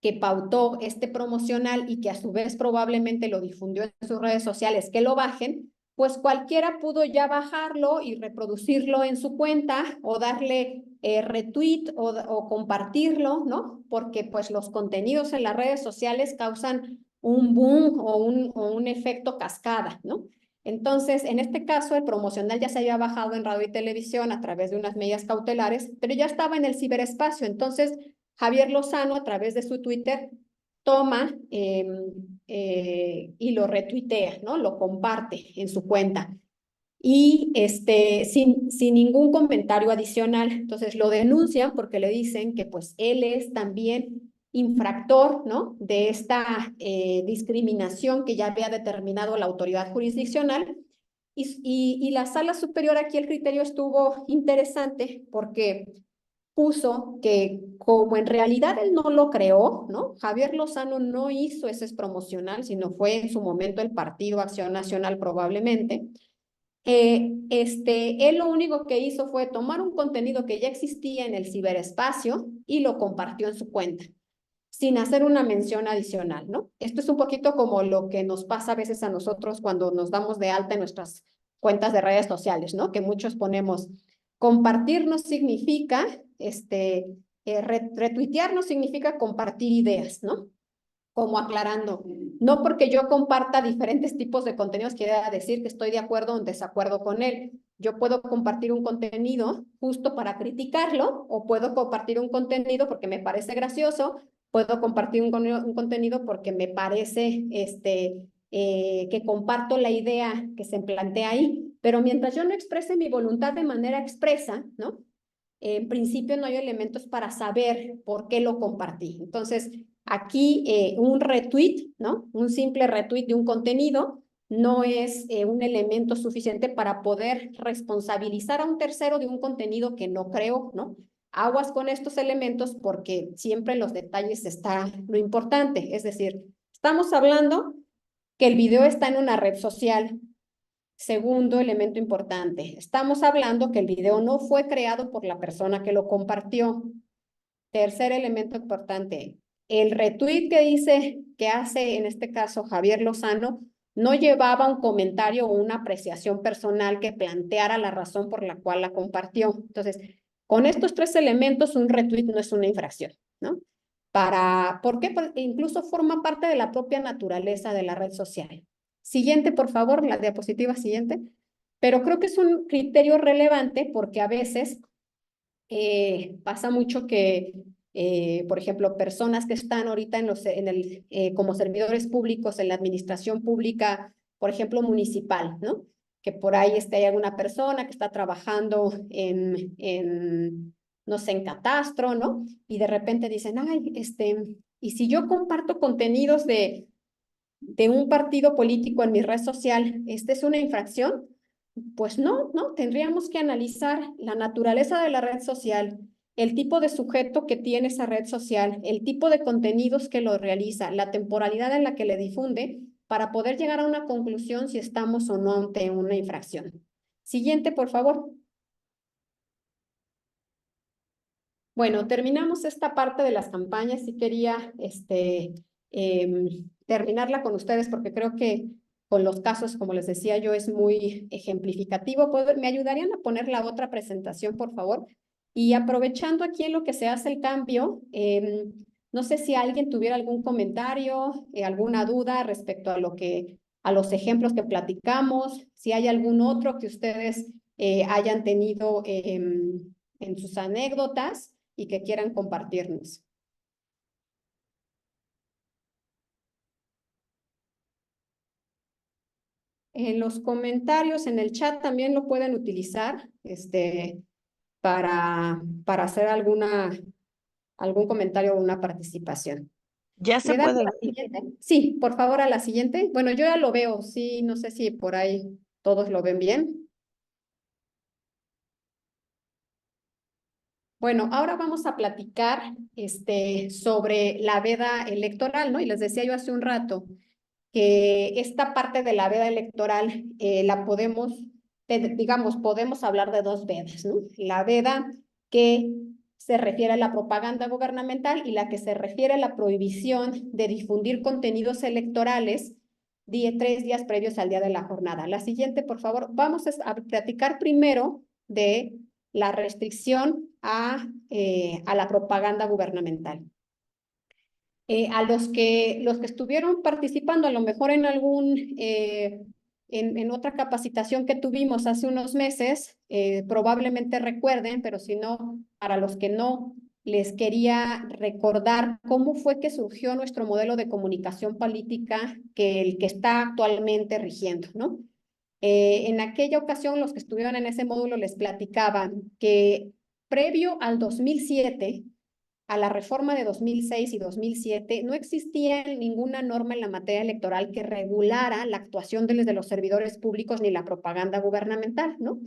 que pautó este promocional y que a su vez probablemente lo difundió en sus redes sociales, que lo bajen, pues cualquiera pudo ya bajarlo y reproducirlo en su cuenta o darle retweet o compartirlo, ¿no? Porque pues los contenidos en las redes sociales causan un boom o un efecto cascada, ¿no? Entonces, en este caso, el promocional ya se había bajado en radio y televisión a través de unas medidas cautelares, pero ya estaba en el ciberespacio. Entonces, Javier Lozano, a través de su Twitter, toma y lo retuitea, ¿no? Lo comparte en su cuenta. Y sin ningún comentario adicional. Entonces lo denuncian porque le dicen que pues él es también infractor, ¿no? De esta discriminación que ya había determinado la autoridad jurisdiccional. Y la sala superior, aquí el criterio estuvo interesante porque puso que como en realidad él no lo creó, ¿no? Javier Lozano no hizo ese promocional, sino fue en su momento el Partido Acción Nacional probablemente. Él lo único que hizo fue tomar un contenido que ya existía en el ciberespacio y lo compartió en su cuenta, sin hacer una mención adicional, ¿no? Esto es un poquito como lo que nos pasa a veces a nosotros cuando nos damos de alta en nuestras cuentas de redes sociales, ¿no? Que muchos ponemos, compartir no significa, retuitear no significa compartir ideas, ¿no? Como aclarando, no porque yo comparta diferentes tipos de contenidos quiere decir que estoy de acuerdo o en desacuerdo con él. Yo puedo compartir un contenido justo para criticarlo, o puedo compartir un contenido porque me parece gracioso, puedo compartir un contenido porque me parece que comparto la idea que se plantea ahí, pero mientras yo no exprese mi voluntad de manera expresa, ¿no? En principio no hay elementos para saber por qué lo compartí. Entonces, aquí un retweet, ¿no? Un simple retweet de un contenido no es un elemento suficiente para poder responsabilizar a un tercero de un contenido que no creo, ¿no? Aguas con estos elementos porque siempre en los detalles está lo importante. Es decir, estamos hablando que el video está en una red social. Segundo elemento importante, estamos hablando que el video no fue creado por la persona que lo compartió. Tercer elemento importante, el retweet que dice que hace en este caso Javier Lozano no llevaba un comentario o una apreciación personal que planteara la razón por la cual la compartió. Entonces, con estos tres elementos, un retweet no es una infracción, ¿no? ¿Por qué? Porque incluso forma parte de la propia naturaleza de la red social. Siguiente, por favor, la diapositiva siguiente. Pero creo que es un criterio relevante porque a veces pasa mucho que, por ejemplo, personas que están ahorita como servidores públicos en la administración pública, por ejemplo, municipal, ¿no? Que por ahí hay alguna persona que está trabajando no sé, en catastro, ¿no? Y de repente dicen, ay, y si yo comparto contenidos de un partido político en mi red social, ¿esta es una infracción? Pues no, tendríamos que analizar la naturaleza de la red social, el tipo de sujeto que tiene esa red social, el tipo de contenidos que lo realiza, la temporalidad en la que le difunde, para poder llegar a una conclusión si estamos o no ante una infracción. Siguiente, por favor. Bueno, terminamos esta parte de las campañas y quería terminarla con ustedes porque creo que con los casos, como les decía yo, es muy ejemplificativo. ¿Me ayudarían a poner la otra presentación, por favor? Y aprovechando aquí en lo que se hace el cambio, no sé si alguien tuviera algún comentario, alguna duda respecto a a los ejemplos que platicamos, si hay algún otro que ustedes hayan tenido en sus anécdotas y que quieran compartirnos. En los comentarios, en el chat también lo pueden utilizar para hacer algún comentario o una participación. Ya se ¿Le dan puede. la siguiente? Sí, por favor, a la siguiente. Bueno, yo ya lo veo, sí, no sé si por ahí todos lo ven bien. Bueno, ahora vamos a platicar sobre la veda electoral, ¿no? Y les decía yo hace un rato que esta parte de la veda electoral la podemos, digamos, podemos hablar de dos vedas, ¿no? La veda que se refiere a la propaganda gubernamental y la que se refiere a la prohibición de difundir contenidos electorales 3 días previos al día de la jornada. La siguiente, por favor, vamos a platicar primero de la restricción a la propaganda gubernamental. A los que estuvieron participando, a lo mejor en en otra capacitación que tuvimos hace unos meses, probablemente recuerden, pero si no, para los que no, les quería recordar cómo fue que surgió nuestro modelo de comunicación política, el que está actualmente rigiendo, ¿no? En aquella ocasión, los que estuvieron en ese módulo les platicaban que previo al 2007, a la reforma de 2006 y 2007, no existía ninguna norma en la materia electoral que regulara la actuación de los servidores públicos ni la propaganda gubernamental, ¿no?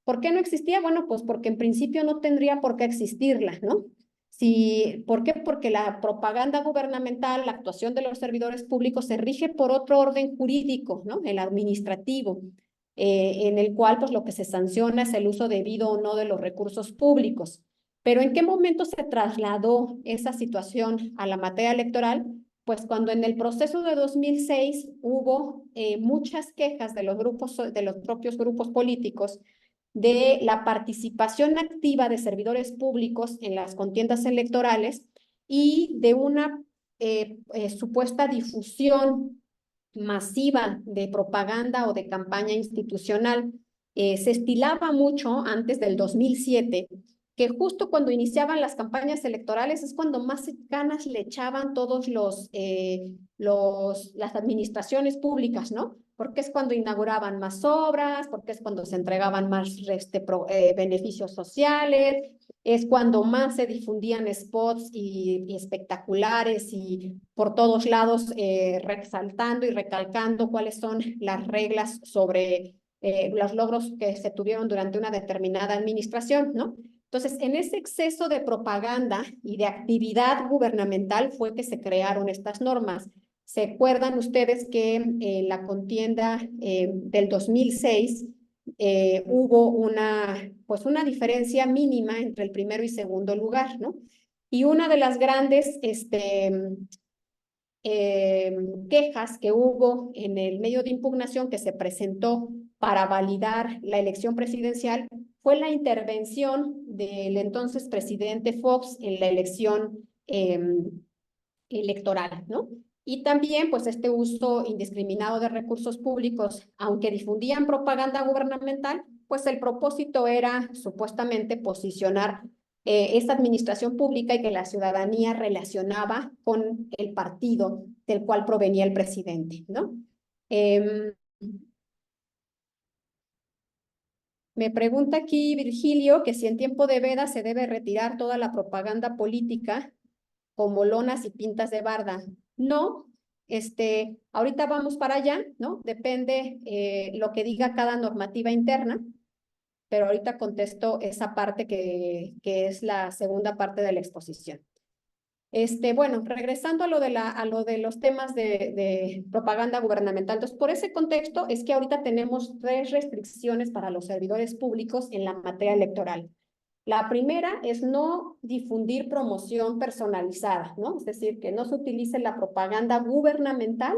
¿Por qué no existía? Bueno, pues porque en principio no tendría por qué existirla, ¿no? ¿Por qué? Porque la propaganda gubernamental, la actuación de los servidores públicos se rige por otro orden jurídico, ¿no? El administrativo, en el cual pues lo que se sanciona es el uso debido o no de los recursos públicos. Pero ¿en qué momento se trasladó esa situación a la materia electoral? Pues cuando en el proceso de 2006 hubo muchas quejas de los propios grupos políticos de la participación activa de servidores públicos en las contiendas electorales y de una supuesta difusión masiva de propaganda o de campaña institucional. Se estilaba mucho antes del 2007 que justo cuando iniciaban las campañas electorales es cuando más ganas le echaban todos las administraciones públicas, ¿no? Porque es cuando inauguraban más obras, porque es cuando se entregaban más beneficios sociales, es cuando más se difundían spots y espectaculares y por todos lados resaltando y recalcando cuáles son las reglas sobre los logros que se tuvieron durante una determinada administración, ¿no? Entonces, en ese exceso de propaganda y de actividad gubernamental fue que se crearon estas normas. ¿Se acuerdan ustedes que en la contienda del 2006 hubo pues una diferencia mínima entre el primero y segundo lugar, ¿no? Y una de las grandes quejas que hubo en el medio de impugnación que se presentó para validar la elección presidencial fue la intervención del entonces presidente Fox en la elección electoral, ¿no? Y también, pues, este uso indiscriminado de recursos públicos, aunque difundían propaganda gubernamental, pues el propósito era supuestamente posicionar esta administración pública y que la ciudadanía relacionaba con el partido del cual provenía el presidente, ¿no? Me pregunta aquí Virgilio que si en tiempo de veda se debe retirar toda la propaganda política como lonas y pintas de barda. No, ahorita vamos para allá, ¿no? Depende lo que diga cada normativa interna, pero ahorita contesto esa parte que es la segunda parte de la exposición. Bueno, regresando a lo de los temas de propaganda gubernamental. Entonces, por ese contexto es que ahorita tenemos 3 restricciones para los servidores públicos en la materia electoral. La primera es no difundir promoción personalizada, ¿no? Es decir, que no se utilice la propaganda gubernamental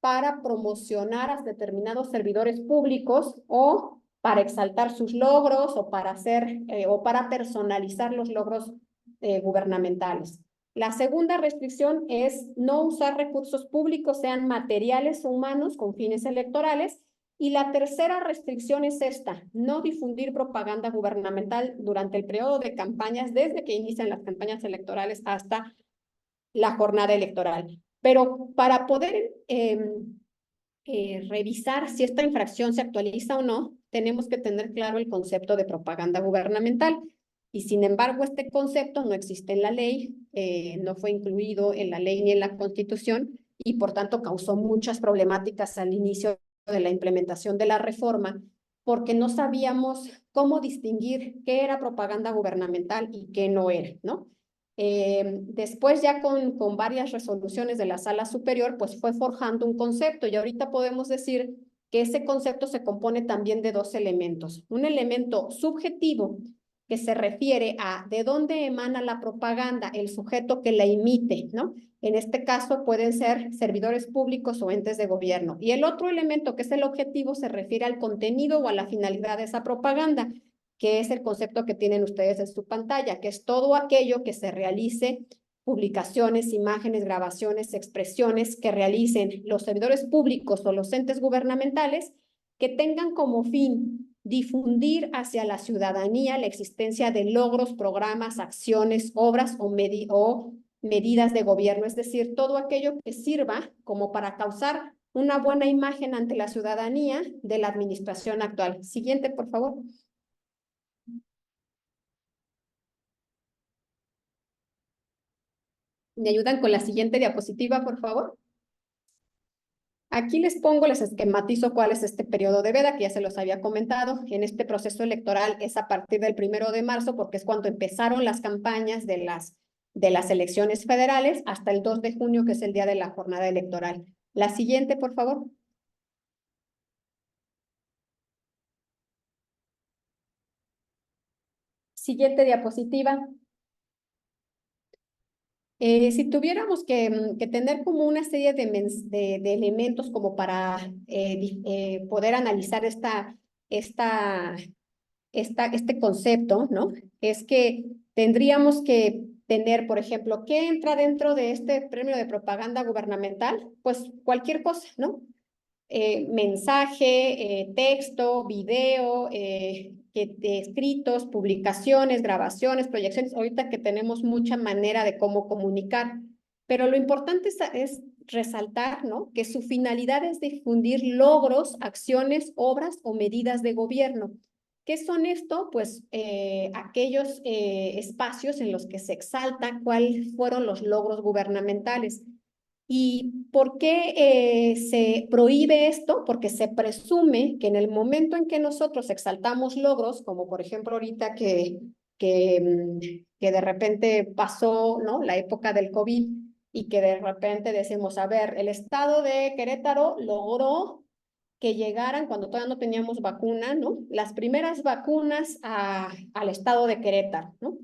para promocionar a determinados servidores públicos o para exaltar sus logros o para personalizar los logros gubernamentales. La segunda restricción es no usar recursos públicos, sean materiales o humanos, con fines electorales. Y la tercera restricción es esta, no difundir propaganda gubernamental durante el periodo de campañas, desde que inician las campañas electorales hasta la jornada electoral. Pero para poder revisar si esta infracción se actualiza o no, tenemos que tener claro el concepto de propaganda gubernamental. Y sin embargo, este concepto no existe en la ley, no fue incluido en la ley ni en la Constitución, y por tanto causó muchas problemáticas al inicio de la implementación de la reforma, porque no sabíamos cómo distinguir qué era propaganda gubernamental y qué no era, ¿no? Después ya con varias resoluciones de la Sala Superior, pues fue forjando un concepto y ahorita podemos decir que ese concepto se compone también de dos elementos. Un elemento subjetivo que se refiere a de dónde emana la propaganda, el sujeto que la emite, ¿no? En este caso pueden ser servidores públicos o entes de gobierno. Y el otro elemento, que es el objetivo, se refiere al contenido o a la finalidad de esa propaganda, que es el concepto que tienen ustedes en su pantalla, que es todo aquello que se realice, publicaciones, imágenes, grabaciones, expresiones que realicen los servidores públicos o los entes gubernamentales que tengan como fin difundir hacia la ciudadanía la existencia de logros, programas, acciones, obras o medidas de gobierno, es decir, todo aquello que sirva como para causar una buena imagen ante la ciudadanía de la administración actual. Siguiente, por favor. ¿Me ayudan con la siguiente diapositiva, por favor? Aquí les pongo, les esquematizo cuál es este periodo de veda, que ya se los había comentado. En este proceso electoral es a partir del 1 de marzo, porque es cuando empezaron las campañas de las elecciones federales, hasta el 2 de junio, que es el día de la jornada electoral. La siguiente, por favor. Siguiente diapositiva. Si tuviéramos que tener como una serie de elementos como para poder analizar este concepto, ¿no? Es que tendríamos que tener, por ejemplo, ¿qué entra dentro de este premio de propaganda gubernamental? Pues cualquier cosa, ¿no? Mensaje, texto, video, escritos, publicaciones, grabaciones, proyecciones, ahorita que tenemos mucha manera de cómo comunicar, pero lo importante es resaltar, ¿no? Que su finalidad es difundir logros, acciones, obras o medidas de gobierno. ¿Qué son esto? Pues aquellos espacios en los que se exalta cuáles fueron los logros gubernamentales. ¿Y por qué se prohíbe esto? Porque se presume que en el momento en que nosotros exaltamos logros, como por ejemplo ahorita que de repente pasó, ¿no?, la época del COVID y que de repente decimos, a ver, el estado de Querétaro logró que llegaran, cuando todavía no teníamos vacuna, ¿no?, las primeras vacunas al estado de Querétaro, ¿no?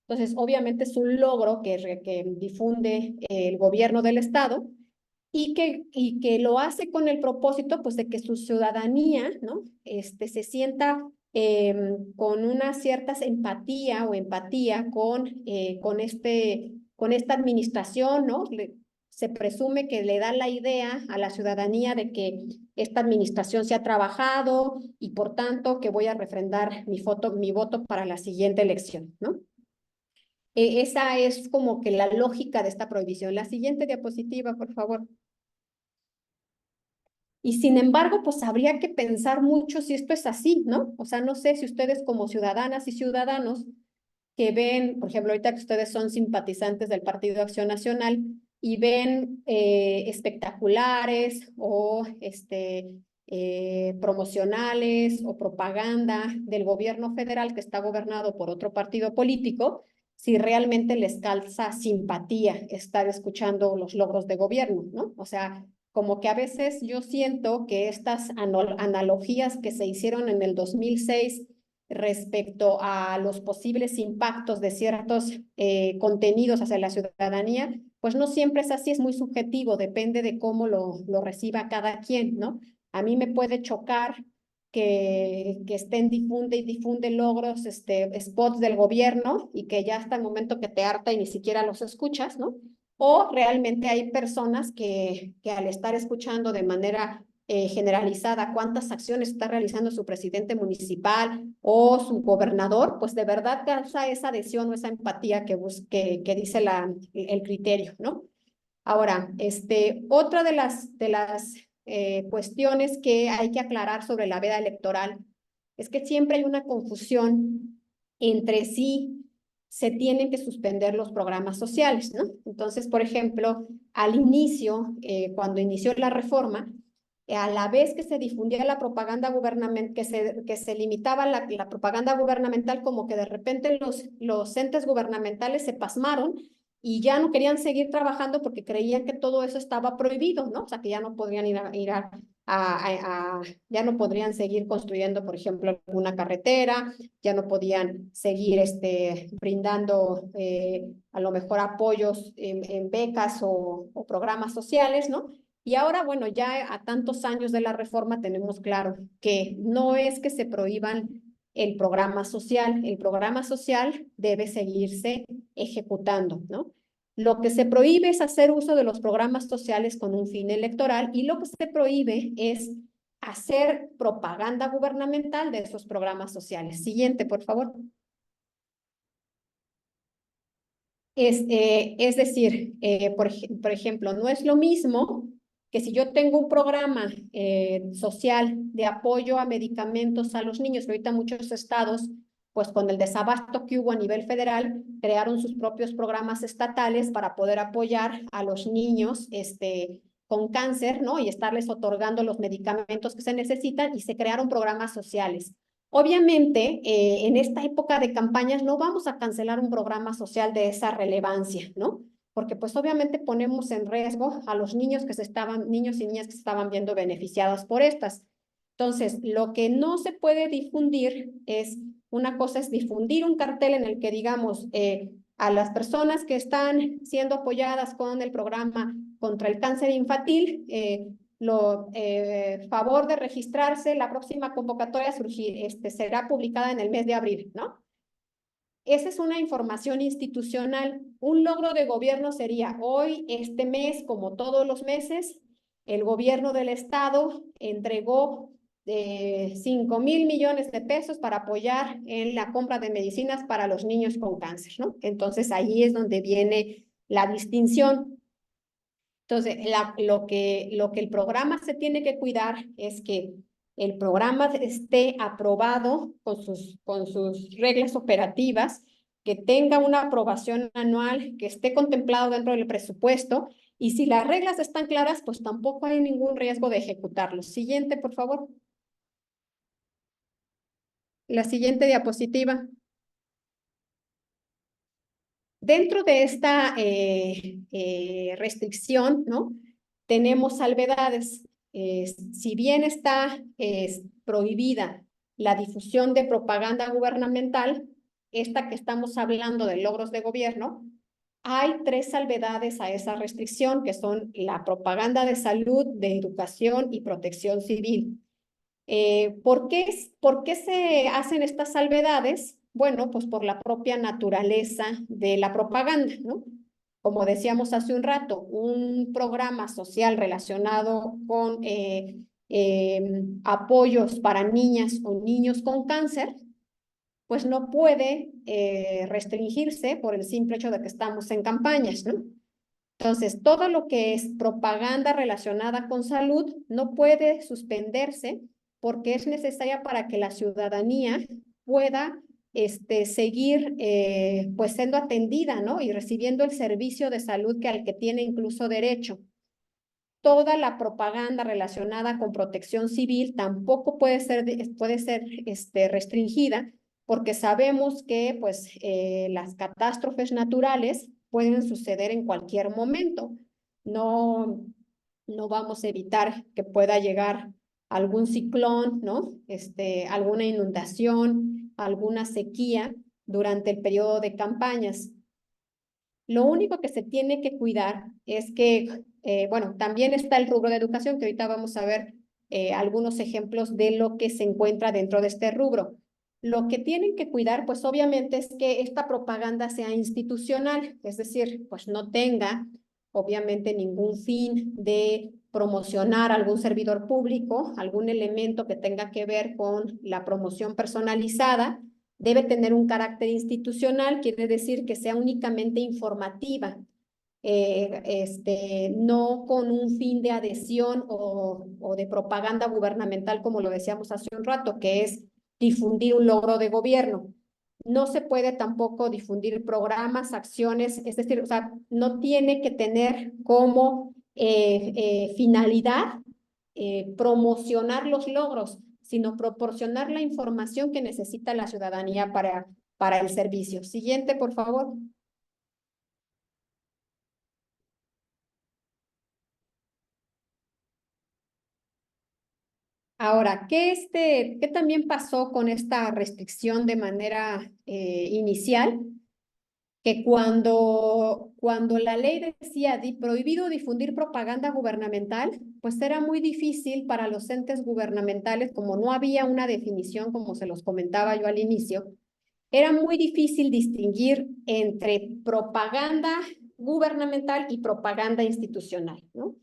Entonces, obviamente es un logro que difunde el gobierno del estado y que lo hace con el propósito, pues, de que su ciudadanía, ¿no?, se sienta con una cierta empatía con esta administración, ¿no? Se presume que le da la idea a la ciudadanía de que esta administración se ha trabajado y por tanto que voy a refrendar mi voto para la siguiente elección, ¿no? Esa es como que la lógica de esta prohibición. La siguiente diapositiva, por favor. Y sin embargo, pues habría que pensar mucho si esto es así, ¿no? O sea, no sé si ustedes como ciudadanas y ciudadanos que ven, por ejemplo, ahorita que ustedes son simpatizantes del Partido Acción Nacional y ven espectaculares o promocionales o propaganda del gobierno federal que está gobernado por otro partido político, si realmente les causa simpatía estar escuchando los logros de gobierno, ¿no? O sea, como que a veces yo siento que estas analogías que se hicieron en el 2006 respecto a los posibles impactos de ciertos contenidos hacia la ciudadanía, pues no siempre es así, es muy subjetivo, depende de cómo lo reciba cada quien, ¿no? A mí me puede chocar que estén difunde logros, spots del gobierno y que ya hasta el momento que te harta y ni siquiera los escuchas, ¿no? O realmente hay personas que al estar escuchando de manera generalizada cuántas acciones está realizando su presidente municipal o su gobernador, pues de verdad causa esa adhesión o esa empatía que dice el criterio, ¿no? Ahora, otra de las cuestiones que hay que aclarar sobre la veda electoral es que siempre hay una confusión entre si se tienen que suspender los programas sociales, ¿no? Entonces, por ejemplo, al inicio, cuando inició la reforma, a la vez que se difundía la propaganda gubernamental, que se limitaba la propaganda gubernamental, como que de repente los entes gubernamentales se pasmaron y ya no querían seguir trabajando porque creían que todo eso estaba prohibido, ¿no? O sea, que ya no podrían ya no podrían seguir construyendo, por ejemplo, una carretera, ya no podían seguir brindando a lo mejor apoyos en becas o programas sociales, ¿no? Y ahora, bueno, ya a tantos años de la reforma tenemos claro que no es que se prohíban el programa social debe seguirse ejecutando, ¿no? Lo que se prohíbe es hacer uso de los programas sociales con un fin electoral y lo que se prohíbe es hacer propaganda gubernamental de esos programas sociales. Siguiente, por favor. Es decir, por ejemplo, no es lo mismo que si yo tengo un programa social de apoyo a medicamentos a los niños, ahorita muchos estados, pues con el desabasto que hubo a nivel federal, crearon sus propios programas estatales para poder apoyar a los niños con cáncer, ¿no? Y estarles otorgando los medicamentos que se necesitan y se crearon programas sociales. Obviamente, en esta época de campañas no vamos a cancelar un programa social de esa relevancia, ¿no? Porque pues obviamente ponemos en riesgo a los niños niños y niñas que se estaban viendo beneficiadas por estas. Entonces, lo que no se puede difundir una cosa es difundir un cartel en el que digamos a las personas que están siendo apoyadas con el programa contra el cáncer infantil, favor de registrarse, la próxima convocatoria será publicada en el mes de abril, ¿no? Esa es una información institucional. Un logro de gobierno sería hoy, este mes, como todos los meses, el gobierno del estado entregó 5,000 millones de pesos para apoyar en la compra de medicinas para los niños con cáncer, ¿no? Entonces ahí es donde viene la distinción. Entonces, lo que el programa se tiene que cuidar es que el programa esté aprobado con sus reglas operativas, que tenga una aprobación anual, que esté contemplado dentro del presupuesto, y si las reglas están claras, pues tampoco hay ningún riesgo de ejecutarlo. Siguiente, por favor. La siguiente diapositiva. Dentro de esta restricción, ¿no? Tenemos salvedades. Si bien está prohibida la difusión de propaganda gubernamental, esta que estamos hablando de logros de gobierno, hay 3 salvedades a esa restricción, que son la propaganda de salud, de educación y protección civil. ¿Por qué se hacen estas salvedades? Bueno, pues por la propia naturaleza de la propaganda, ¿no? Como decíamos hace un rato, un programa social relacionado con apoyos para niñas o niños con cáncer, pues no puede restringirse por el simple hecho de que estamos en campañas, ¿no? Entonces, todo lo que es propaganda relacionada con salud no puede suspenderse porque es necesaria para que la ciudadanía pueda seguir pues siendo atendida, ¿no? Y recibiendo el servicio de salud al que tiene incluso derecho. Toda la propaganda relacionada con protección civil tampoco puede ser restringida porque sabemos que pues las catástrofes naturales pueden suceder en cualquier momento. No vamos a evitar que pueda llegar algún ciclón, ¿no? Alguna inundación, alguna sequía durante el periodo de campañas. Lo único que se tiene que cuidar es que, bueno, también está el rubro de educación, que ahorita vamos a ver algunos ejemplos de lo que se encuentra dentro de este rubro. Lo que tienen que cuidar, pues obviamente, es que esta propaganda sea institucional, es decir, pues no tenga, obviamente, ningún fin de promocionar a algún servidor público, algún elemento que tenga que ver con la promoción personalizada. Debe tener un carácter institucional, quiere decir que sea únicamente informativa, no con un fin de adhesión o de propaganda gubernamental, como lo decíamos hace un rato, que es difundir un logro de gobierno. No se puede tampoco difundir programas, acciones, es decir, o sea, no tiene que tener como finalidad promocionar los logros, sino proporcionar la información que necesita la ciudadanía para el servicio. Siguiente, por favor. Ahora, ¿qué también pasó con esta restricción de manera inicial? Que cuando la ley decía prohibido difundir propaganda gubernamental, pues era muy difícil para los entes gubernamentales, como no había una definición, como se los comentaba yo al inicio, era muy difícil distinguir entre propaganda gubernamental y propaganda institucional, ¿no?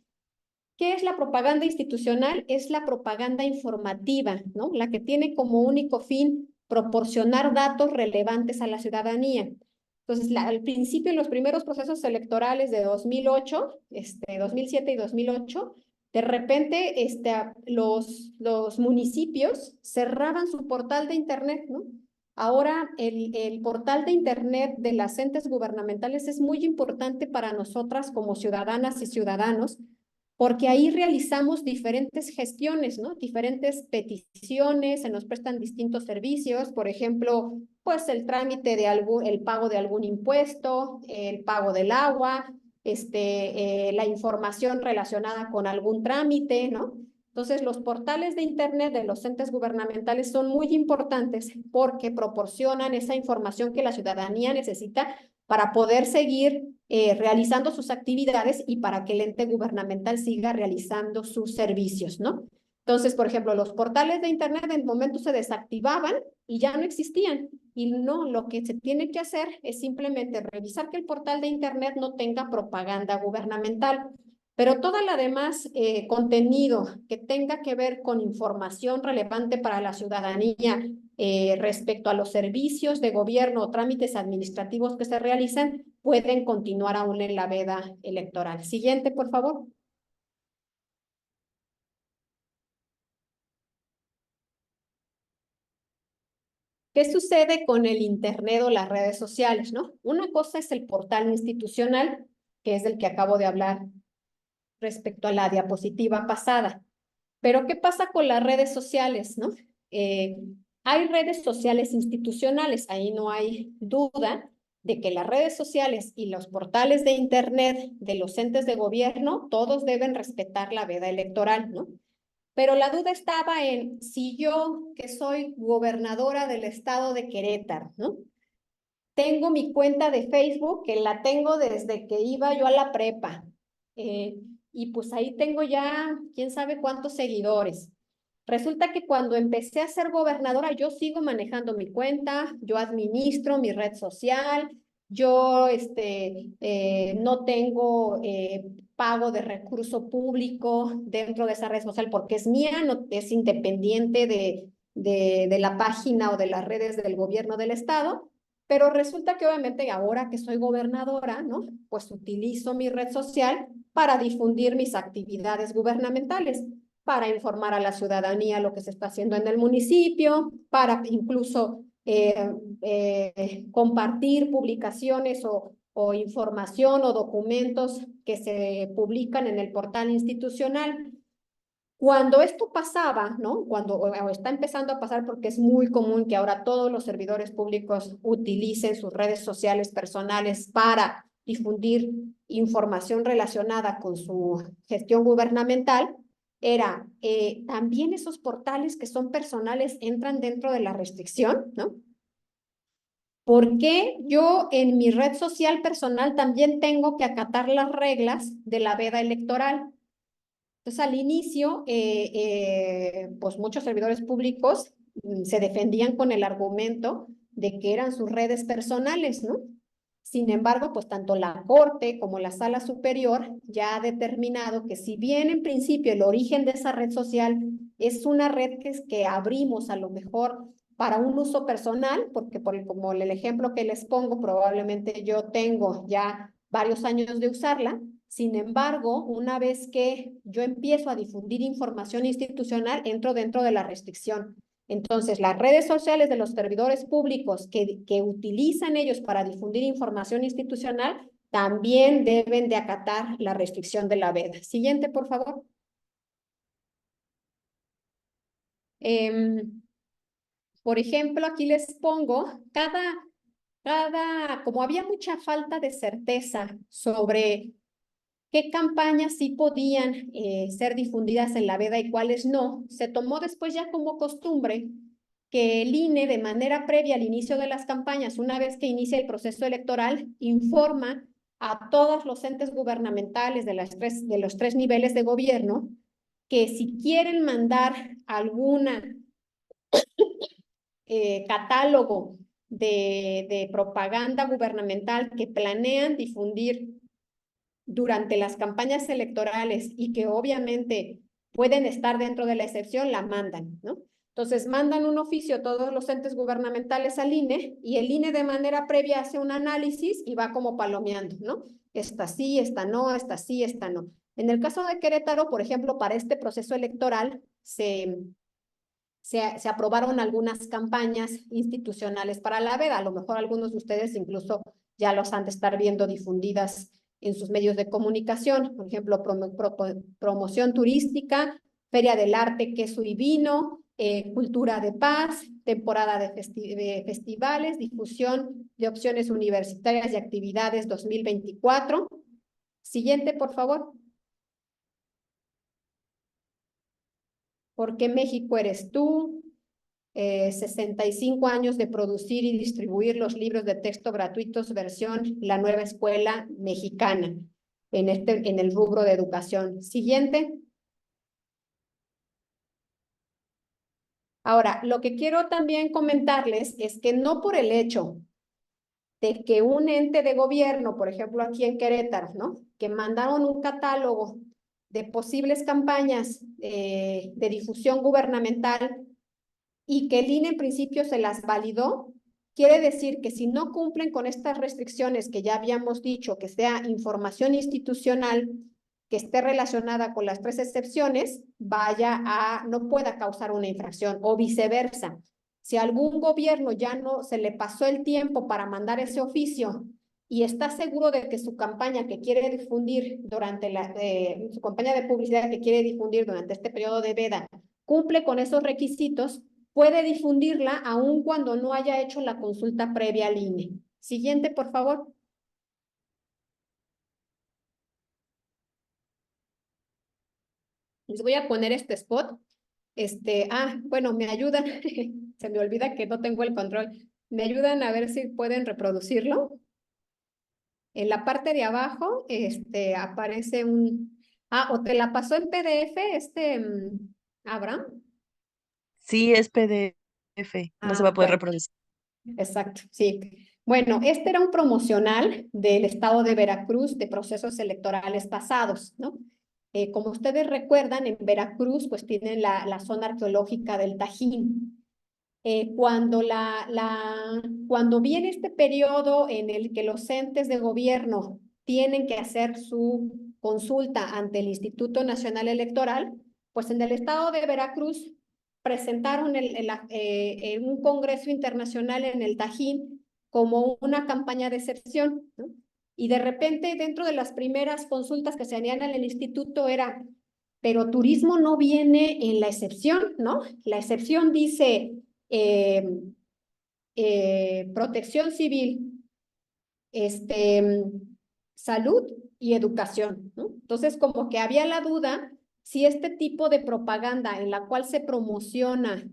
¿Qué es la propaganda institucional? Es la propaganda informativa, ¿no? La que tiene como único fin proporcionar datos relevantes a la ciudadanía. Entonces, al principio, en los primeros procesos electorales de 2008, 2007 y 2008, de repente los municipios cerraban su portal de Internet, ¿no? Ahora, el portal de Internet de las entes gubernamentales es muy importante para nosotras como ciudadanas y ciudadanos, porque ahí realizamos diferentes gestiones, ¿no? Diferentes peticiones, se nos prestan distintos servicios, por ejemplo, pues el trámite de el pago de algún impuesto, el pago del agua, la información relacionada con algún trámite, ¿no? Entonces, los portales de Internet de los entes gubernamentales son muy importantes porque proporcionan esa información que la ciudadanía necesita para poder seguir realizando sus actividades y para que el ente gubernamental siga realizando sus servicios, ¿no? Entonces, por ejemplo, los portales de Internet en momento se desactivaban y ya no existían. Y no, lo que se tiene que hacer es simplemente revisar que el portal de Internet no tenga propaganda gubernamental. Pero toda la demás contenido que tenga que ver con información relevante para la ciudadanía respecto a los servicios de gobierno o trámites administrativos que se realizan, pueden continuar aún en la veda electoral. Siguiente, por favor. ¿Qué sucede con el Internet o las redes sociales, no? Una cosa es el portal institucional, que es del que acabo de hablar respecto a la diapositiva pasada. Pero ¿qué pasa con las redes sociales, no? Hay redes sociales institucionales, ahí no hay duda de que las redes sociales y los portales de Internet de los entes de gobierno, todos deben respetar la veda electoral, ¿no? Pero la duda estaba en si yo, que soy gobernadora del estado de Querétaro, ¿no? Tengo mi cuenta de Facebook, que la tengo desde que iba yo a la prepa. Y pues ahí tengo ya quién sabe cuántos seguidores. Resulta que cuando empecé a ser gobernadora, yo sigo manejando mi cuenta, yo administro mi red social, yo no tengo pago de recurso público dentro de esa red social porque es mía, no es independiente de la página o de las redes del gobierno del estado. Pero resulta que obviamente ahora que soy gobernadora, ¿no? Pues utilizo mi red social para difundir mis actividades gubernamentales, para informar a la ciudadanía lo que se está haciendo en el municipio, para incluso compartir publicaciones o información o documentos que se publican en el portal institucional. Cuando esto pasaba, ¿no? Cuando está empezando a pasar, porque es muy común que ahora todos los servidores públicos utilicen sus redes sociales personales para difundir información relacionada con su gestión gubernamental, era también esos portales que son personales entran dentro de la restricción, ¿no? ¿Por qué yo en mi red social personal también tengo que acatar las reglas de la veda electoral? Entonces, al inicio, pues muchos servidores públicos se defendían con el argumento de que eran sus redes personales, ¿no? Sin embargo, pues tanto la Corte como la Sala Superior ya ha determinado que si bien en principio el origen de esa red social es una red que abrimos a lo mejor para un uso personal, porque como el ejemplo que les pongo, probablemente yo tengo ya varios años de usarla. Sin embargo, una vez que yo empiezo a difundir información institucional, entro dentro de la restricción. Entonces, las redes sociales de los servidores públicos que utilizan ellos para difundir información institucional también deben de acatar la restricción de la veda. Siguiente, por favor. Por ejemplo, aquí les pongo como había mucha falta de certeza sobre qué campañas sí podían ser difundidas en la veda y cuáles no, se tomó después ya como costumbre que el INE, de manera previa al inicio de las campañas, una vez que inicia el proceso electoral, informa a todos los entes gubernamentales de los tres niveles de gobierno que si quieren mandar alguna catálogo de propaganda gubernamental que planean difundir durante las campañas electorales y que obviamente pueden estar dentro de la excepción, la mandan, ¿no? Entonces mandan un oficio a todos los entes gubernamentales al INE y el INE de manera previa hace un análisis y va como palomeando, ¿no? Esta sí, esta no, esta sí, esta no. En el caso de Querétaro, por ejemplo, para este proceso electoral se aprobaron algunas campañas institucionales para la veda. A lo mejor algunos de ustedes incluso ya los han de estar viendo difundidas en sus medios de comunicación. Por ejemplo, promoción turística, Feria del Arte, Queso y Vino, Cultura de Paz, temporada de festivales, difusión de opciones universitarias y actividades 2024. Siguiente, por favor. ¿Por qué México eres tú? 65 años de producir y distribuir los libros de texto gratuitos versión La Nueva Escuela Mexicana en el rubro de educación. Siguiente. Ahora, lo que quiero también comentarles es que no por el hecho de que un ente de gobierno, por ejemplo aquí en Querétaro, ¿no? Que mandaron un catálogo de posibles campañas de difusión gubernamental y que el INE en principio se las validó, quiere decir que si no cumplen con estas restricciones que ya habíamos dicho, que sea información institucional, que esté relacionada con las tres excepciones, no pueda causar una infracción o viceversa. Si a algún gobierno ya no se le pasó el tiempo para mandar ese oficio y está seguro de que su campaña que quiere difundir su campaña de publicidad que quiere difundir durante este periodo de veda cumple con esos requisitos, puede difundirla aun cuando no haya hecho la consulta previa al INE. Siguiente, por favor. Les voy a poner este spot. Bueno, me ayudan. Se me olvida que no tengo el control. Me ayudan a ver si pueden reproducirlo. En la parte de abajo, aparece o te la pasó en PDF, Abraham. Sí, es PDF, no se va a poder Bueno. reproducir. Exacto, sí. Bueno, este era un promocional del estado de Veracruz de procesos electorales pasados, ¿no? Como ustedes recuerdan, en Veracruz pues tienen la zona arqueológica del Tajín. Cuando viene este periodo en el que los entes de gobierno tienen que hacer su consulta ante el Instituto Nacional Electoral, pues en el estado de Veracruz presentaron un congreso internacional en el Tajín como una campaña de excepción, ¿no? Y de repente, dentro de las primeras consultas que se harían en el instituto era, pero turismo no viene en la excepción, ¿no? La excepción dice protección civil, salud y educación, ¿no? Entonces, como que había la duda si este tipo de propaganda en la cual se promociona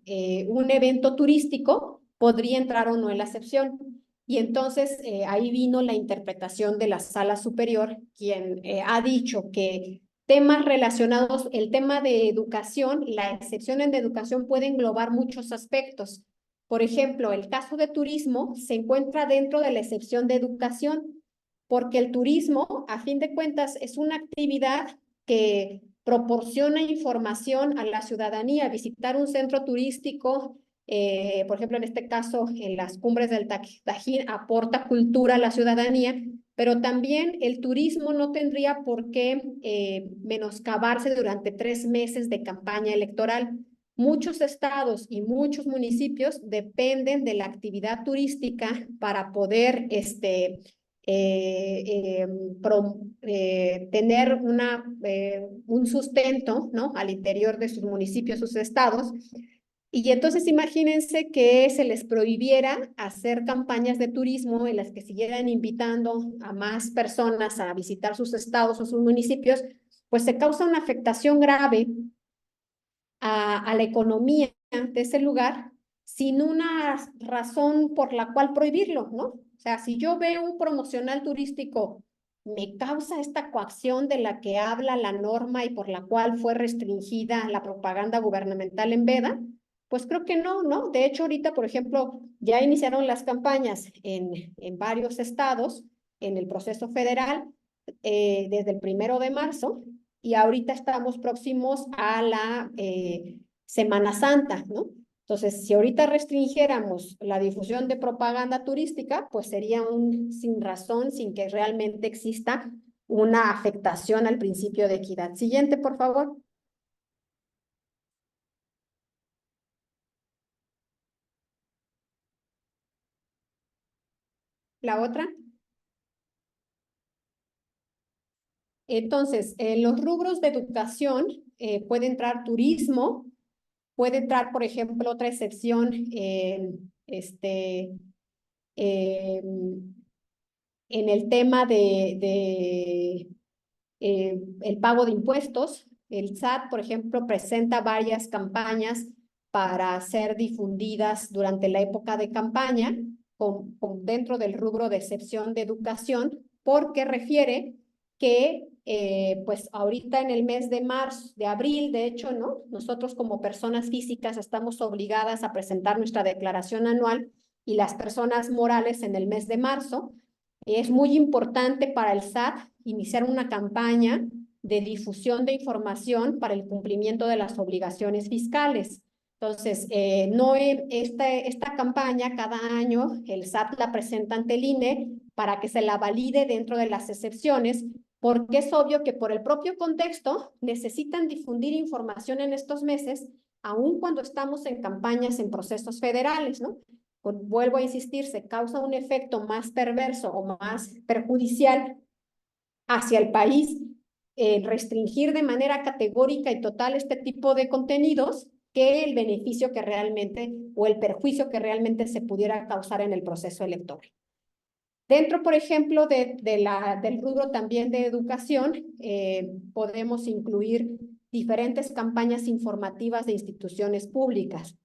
un evento turístico podría entrar o no en la excepción. Y entonces ahí vino la interpretación de la Sala Superior, quien ha dicho que temas relacionados, el tema de educación, la excepción en educación puede englobar muchos aspectos. Por ejemplo, el caso de turismo se encuentra dentro de la excepción de educación, porque el turismo, a fin de cuentas, es una actividad que proporciona información a la ciudadanía. Visitar un centro turístico, por ejemplo, en este caso, en las cumbres del Tajín, aporta cultura a la ciudadanía, pero también el turismo no tendría por qué menoscabarse durante 3 meses de campaña electoral. Muchos estados y muchos municipios dependen de la actividad turística para poder tener un sustento, ¿no? Al interior de sus municipios, sus estados. Y entonces imagínense que se les prohibiera hacer campañas de turismo en las que siguieran invitando a más personas a visitar sus estados o sus municipios, pues se causa una afectación grave a la economía de ese lugar sin una razón por la cual prohibirlo, ¿no? O sea, si yo veo un promocional turístico, me causa esta coacción de la que habla la norma y por la cual fue restringida la propaganda gubernamental en Veda, pues creo que no, ¿no? De hecho, ahorita, por ejemplo, ya iniciaron las campañas en varios estados en el proceso federal desde el 1 de marzo y ahorita estamos próximos a la Semana Santa, ¿no? Entonces, si ahorita restringiéramos la difusión de propaganda turística, pues sería un sin razón, sin que realmente exista una afectación al principio de equidad. Siguiente, por favor. La otra. Entonces, en los rubros de educación puede entrar turismo, puede entrar, por ejemplo, otra excepción, eh, en el tema de el pago de impuestos. El SAT, por ejemplo, presenta varias campañas para ser difundidas durante la época de campaña dentro del rubro de excepción de educación, porque refiere que pues ahorita en el mes de marzo, de abril, de hecho, ¿no? Nosotros como personas físicas estamos obligadas a presentar nuestra declaración anual y las personas morales en el mes de marzo. Es muy importante para el SAT iniciar una campaña de difusión de información para el cumplimiento de las obligaciones fiscales. Entonces, esta campaña cada año el SAT la presenta ante el INE para que se la valide dentro de las excepciones, porque es obvio que por el propio contexto necesitan difundir información en estos meses, aun cuando estamos en campañas en procesos federales, ¿no? Vuelvo a insistir, se causa un efecto más perverso o más perjudicial hacia el país restringir de manera categórica y total este tipo de contenidos que el beneficio que realmente o el perjuicio que realmente se pudiera causar en el proceso electoral. Dentro, por ejemplo, del rubro también de educación, podemos incluir diferentes campañas informativas de instituciones públicas.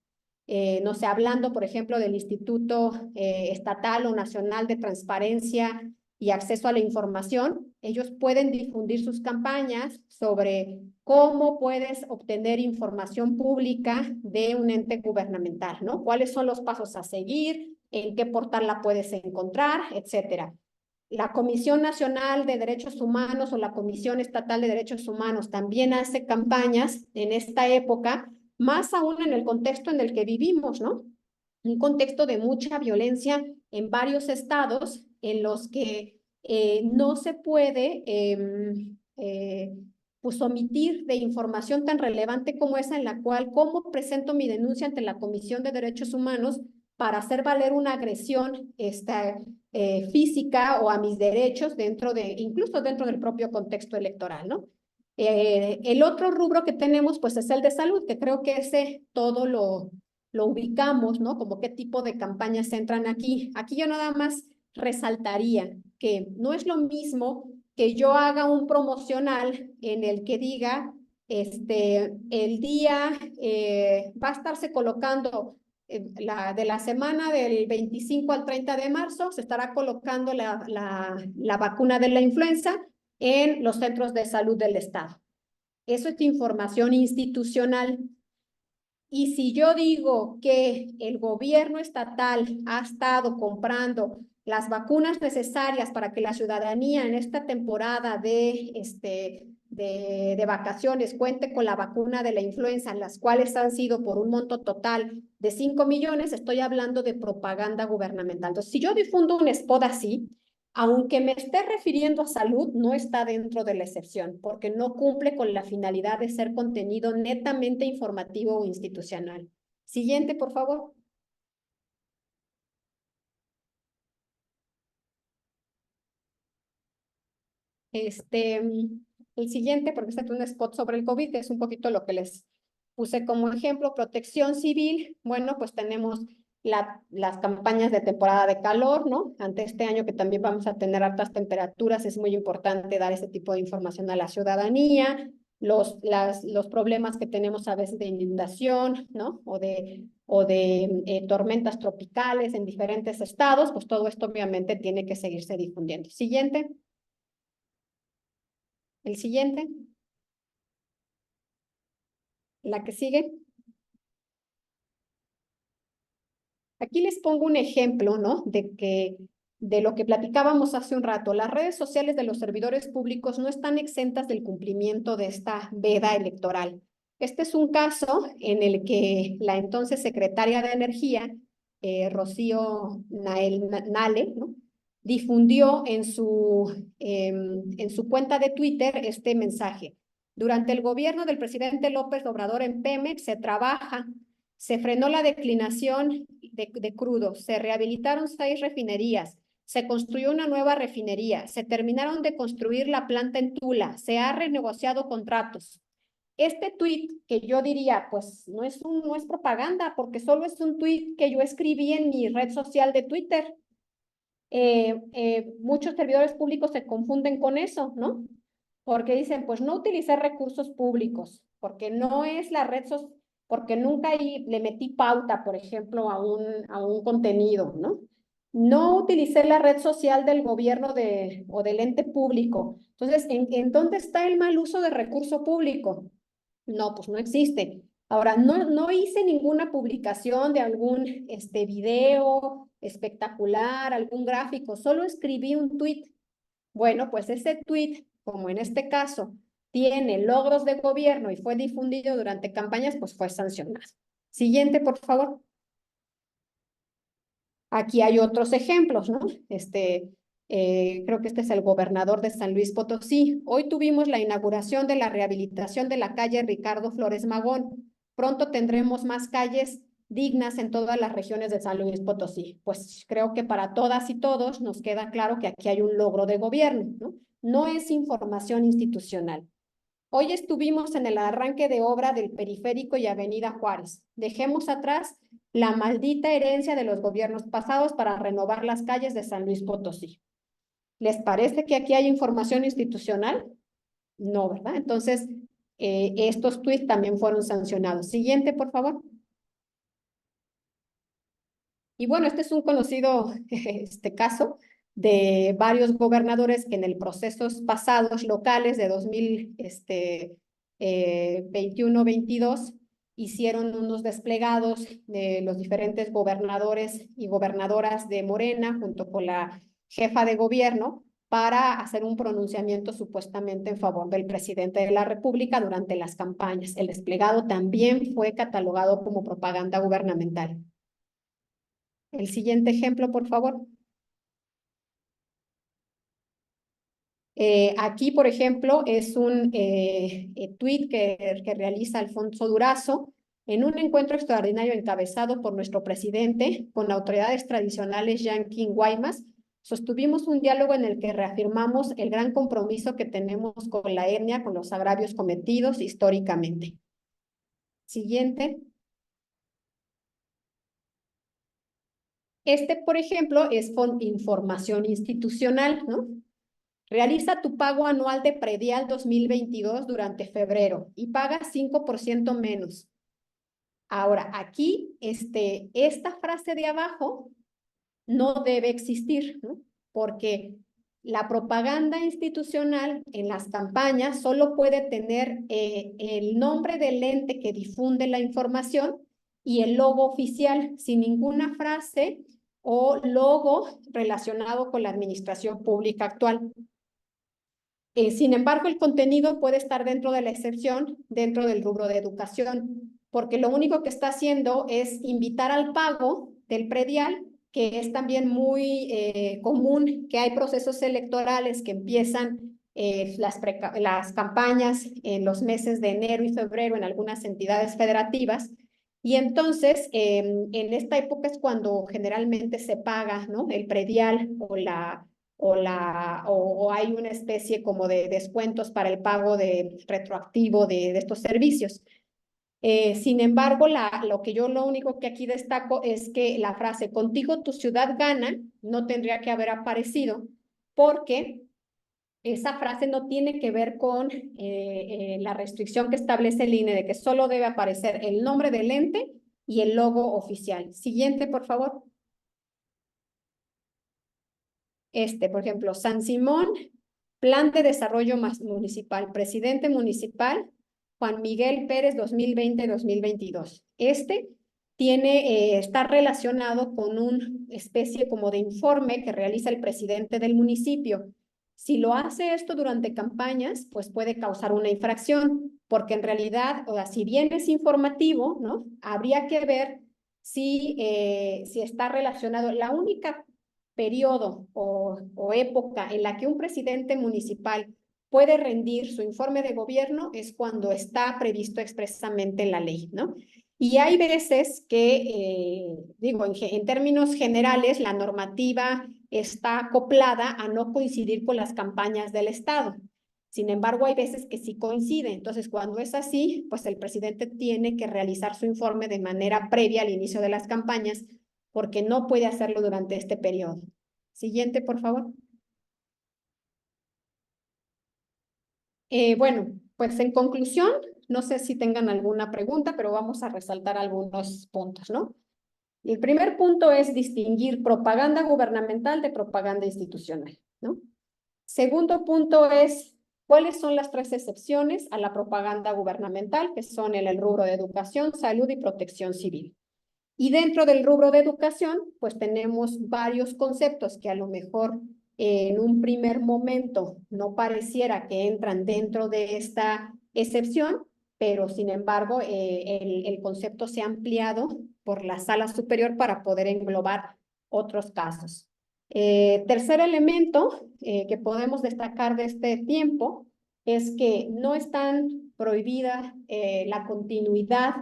No sé, hablando, por ejemplo, del Instituto Estatal o Nacional de Transparencia y Acceso a la Información, ellos pueden difundir sus campañas sobre cómo puedes obtener información pública de un ente gubernamental, ¿no? ¿Cuáles son los pasos a seguir? ¿En qué portal la puedes encontrar? Etcétera. La Comisión Nacional de Derechos Humanos o la Comisión Estatal de Derechos Humanos también hace campañas en esta época, más aún en el contexto en el que vivimos, ¿no? Un contexto de mucha violencia en varios estados en los que no se puede pues omitir de información tan relevante como esa en la cual, ¿cómo presento mi denuncia ante la Comisión de Derechos Humanos para hacer valer una agresión física o a mis derechos incluso dentro del propio contexto electoral, ¿no? El otro rubro que tenemos, pues, es el de salud, que creo que ese todo lo ubicamos, ¿no? Como qué tipo de campañas entran aquí. Aquí yo nada más resaltaría que no es lo mismo que yo haga un promocional en el que diga, el día va a estarse colocando de la semana del 25 al 30 de marzo, se estará colocando la vacuna de la influenza en los centros de salud del Estado. Eso es información institucional. Y si yo digo que el gobierno estatal ha estado comprando las vacunas necesarias para que la ciudadanía en esta temporada de vacaciones cuente con la vacuna de la influenza, las cuales han sido por un monto total de 5 millones, estoy hablando de propaganda gubernamental. Entonces, si yo difundo un spot así, aunque me esté refiriendo a salud, no está dentro de la excepción, porque no cumple con la finalidad de ser contenido netamente informativo o institucional. Siguiente, por favor. El siguiente, porque este es un spot sobre el COVID, es un poquito lo que les puse como ejemplo protección civil. Bueno, pues tenemos las campañas de temporada de calor, ¿no? Ante este año que también vamos a tener altas temperaturas, es muy importante dar ese tipo de información a la ciudadanía. Los problemas que tenemos a veces de inundación, ¿no? O de tormentas tropicales en diferentes estados, pues todo esto obviamente tiene que seguirse difundiendo. Siguiente. El siguiente. La que sigue. Aquí les pongo un ejemplo, ¿no? De lo que platicábamos hace un rato. Las redes sociales de los servidores públicos no están exentas del cumplimiento de esta veda electoral. Este es un caso en el que la entonces secretaria de Energía, Rocío Nale, ¿no? Difundió en su cuenta de Twitter este mensaje. Durante el gobierno del presidente López Obrador en Pemex se frenó la declinación de crudo, se rehabilitaron 6 refinerías, se construyó una nueva refinería, se terminaron de construir la planta en Tula, se ha renegociado contratos. Este tuit que yo diría, pues no es propaganda, porque solo es un tuit que yo escribí en mi red social de Twitter. Muchos servidores públicos se confunden con eso, ¿no? Porque dicen, pues no utilicé recursos públicos, porque no es la red social, porque nunca le metí pauta, por ejemplo, a un contenido, ¿no? No utilicé la red social del gobierno o del ente público. Entonces, ¿en dónde está el mal uso de recurso público? No, pues no existe. Ahora, no hice ninguna publicación de algún video espectacular, algún gráfico, solo escribí un tuit. Bueno, pues ese tuit, como en este caso, tiene logros de gobierno y fue difundido durante campañas, pues fue sancionado. Siguiente, por favor. Aquí hay otros ejemplos, ¿no? Creo que este es el gobernador de San Luis Potosí. Hoy tuvimos la inauguración de la rehabilitación de la calle Ricardo Flores Magón. Pronto tendremos más calles dignas en todas las regiones de San Luis Potosí. Pues creo que para todas y todos nos queda claro que aquí hay un logro de gobierno, ¿no? No es información institucional. Hoy estuvimos en el arranque de obra del Periférico y Avenida Juárez. Dejemos atrás la maldita herencia de los gobiernos pasados para renovar las calles de San Luis Potosí. ¿Les parece que aquí hay información institucional? No, ¿verdad? Entonces, estos tuits también fueron sancionados. Siguiente, por favor. Y bueno, este es un conocido caso de varios gobernadores que en el procesos pasados locales de 2021-22 hicieron unos desplegados de los diferentes gobernadores y gobernadoras de Morena junto con la jefa de gobierno para hacer un pronunciamiento supuestamente en favor del presidente de la República durante las campañas. El desplegado también fue catalogado como propaganda gubernamental. El siguiente ejemplo, por favor. Aquí, por ejemplo, es un tuit que realiza Alfonso Durazo en un encuentro extraordinario encabezado por nuestro presidente con autoridades tradicionales yanqui Guaymas. Sostuvimos un diálogo en el que reafirmamos el gran compromiso que tenemos con la etnia, con los agravios cometidos históricamente. Siguiente. Por ejemplo, es con información institucional, ¿no? Realiza tu pago anual de predial 2022 durante febrero y paga 5% menos. Ahora, aquí, esta frase de abajo no debe existir, ¿no? Porque la propaganda institucional en las campañas solo puede tener el nombre del ente que difunde la información y el logo oficial, sin ninguna frase o logo relacionado con la administración pública actual. Sin embargo, el contenido puede estar dentro de la excepción, dentro del rubro de educación, porque lo único que está haciendo es invitar al pago del predial, que es también muy común que hay procesos electorales que empiezan las campañas en los meses de enero y febrero en algunas entidades federativas, y entonces en esta época es cuando generalmente se paga, ¿no?, el predial o hay una especie como de descuentos para el pago retroactivo de estos servicios. Sin embargo, lo único que aquí destaco es que la frase "contigo tu ciudad gana" no tendría que haber aparecido, porque esa frase no tiene que ver con la restricción que establece el INE de que solo debe aparecer el nombre del ente y el logo oficial. Siguiente, por favor. Por ejemplo, San Simón, Plan de Desarrollo Municipal, Presidente Municipal, Juan Miguel Pérez 2020-2022. Está relacionado con una especie como de informe que realiza el presidente del municipio. Si lo hace esto durante campañas, pues puede causar una infracción, porque en realidad, o sea, si bien es informativo, ¿no? Habría que ver si está relacionado. La única periodo o época en la que un presidente municipal puede rendir su informe de gobierno es cuando está previsto expresamente en la ley, ¿no? Y hay veces que, en términos generales, la normativa está acoplada a no coincidir con las campañas del Estado. Sin embargo, hay veces que sí coincide. Entonces, cuando es así, pues el presidente tiene que realizar su informe de manera previa al inicio de las campañas, porque no puede hacerlo durante este periodo. Siguiente, por favor. Bueno, pues en conclusión, no sé si tengan alguna pregunta, pero vamos a resaltar algunos puntos, ¿no? El primer punto es distinguir propaganda gubernamental de propaganda institucional, ¿no? Segundo punto es cuáles son las 3 excepciones a la propaganda gubernamental, que son en el rubro de educación, salud y protección civil. Y dentro del rubro de educación, pues tenemos varios conceptos que a lo mejor en un primer momento no pareciera que entran dentro de esta excepción, pero sin embargo el concepto se ha ampliado por la sala superior para poder englobar otros casos. Tercer elemento que podemos destacar de este tiempo es que no están prohibida la continuidad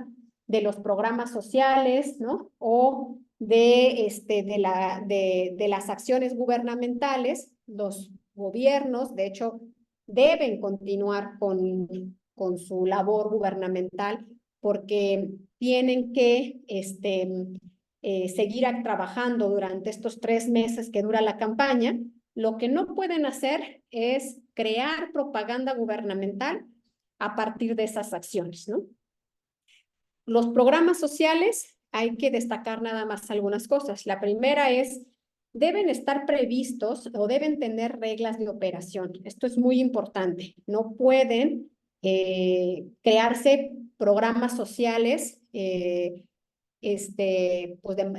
de los programas sociales, ¿no? O de las acciones gubernamentales. Los gobiernos, de hecho, deben continuar con su labor gubernamental porque tienen que seguir trabajando durante estos 3 meses que dura la campaña. Lo que no pueden hacer es crear propaganda gubernamental a partir de esas acciones, ¿no? Los programas sociales, hay que destacar nada más algunas cosas. La primera es, deben estar previstos o deben tener reglas de operación. Esto es muy importante. No pueden crearse programas sociales pues de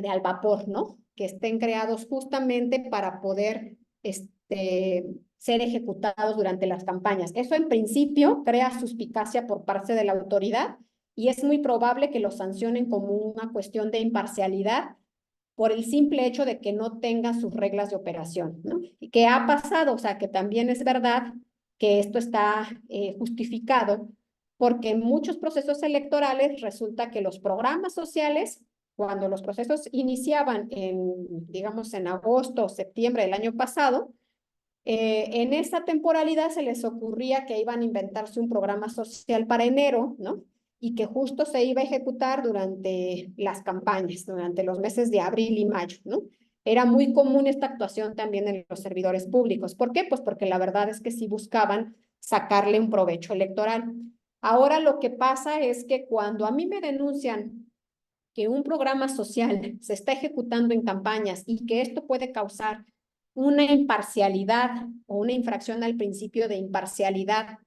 al vapor, ¿no? Que estén creados justamente para poder ser ejecutados durante las campañas. Eso en principio crea suspicacia por parte de la autoridad y es muy probable que lo sancionen como una cuestión de imparcialidad por el simple hecho de que no tengan sus reglas de operación, ¿no? ¿Y qué ha pasado? O sea, que también es verdad que esto está justificado porque en muchos procesos electorales resulta que los programas sociales, cuando los procesos iniciaban digamos, en agosto o septiembre del año pasado, en esa temporalidad se les ocurría que iban a inventarse un programa social para enero, ¿no? Y que justo se iba a ejecutar durante las campañas, durante los meses de abril y mayo, ¿no? Era muy común esta actuación también en los servidores públicos. ¿Por qué? Pues porque la verdad es que sí buscaban sacarle un provecho electoral. Ahora lo que pasa es que cuando a mí me denuncian que un programa social se está ejecutando en campañas y que esto puede causar una imparcialidad o una infracción al principio de imparcialidad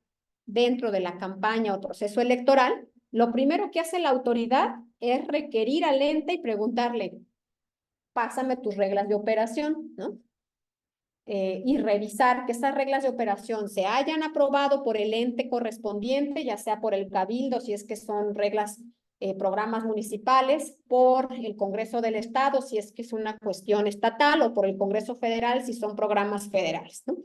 dentro de la campaña o proceso electoral, lo primero que hace la autoridad es requerir al ente y preguntarle, pásame tus reglas de operación, ¿no? Y revisar que esas reglas de operación se hayan aprobado por el ente correspondiente, ya sea por el cabildo, si es que son reglas, programas municipales, por el Congreso del Estado, si es que es una cuestión estatal, o por el Congreso Federal, si son programas federales, ¿no?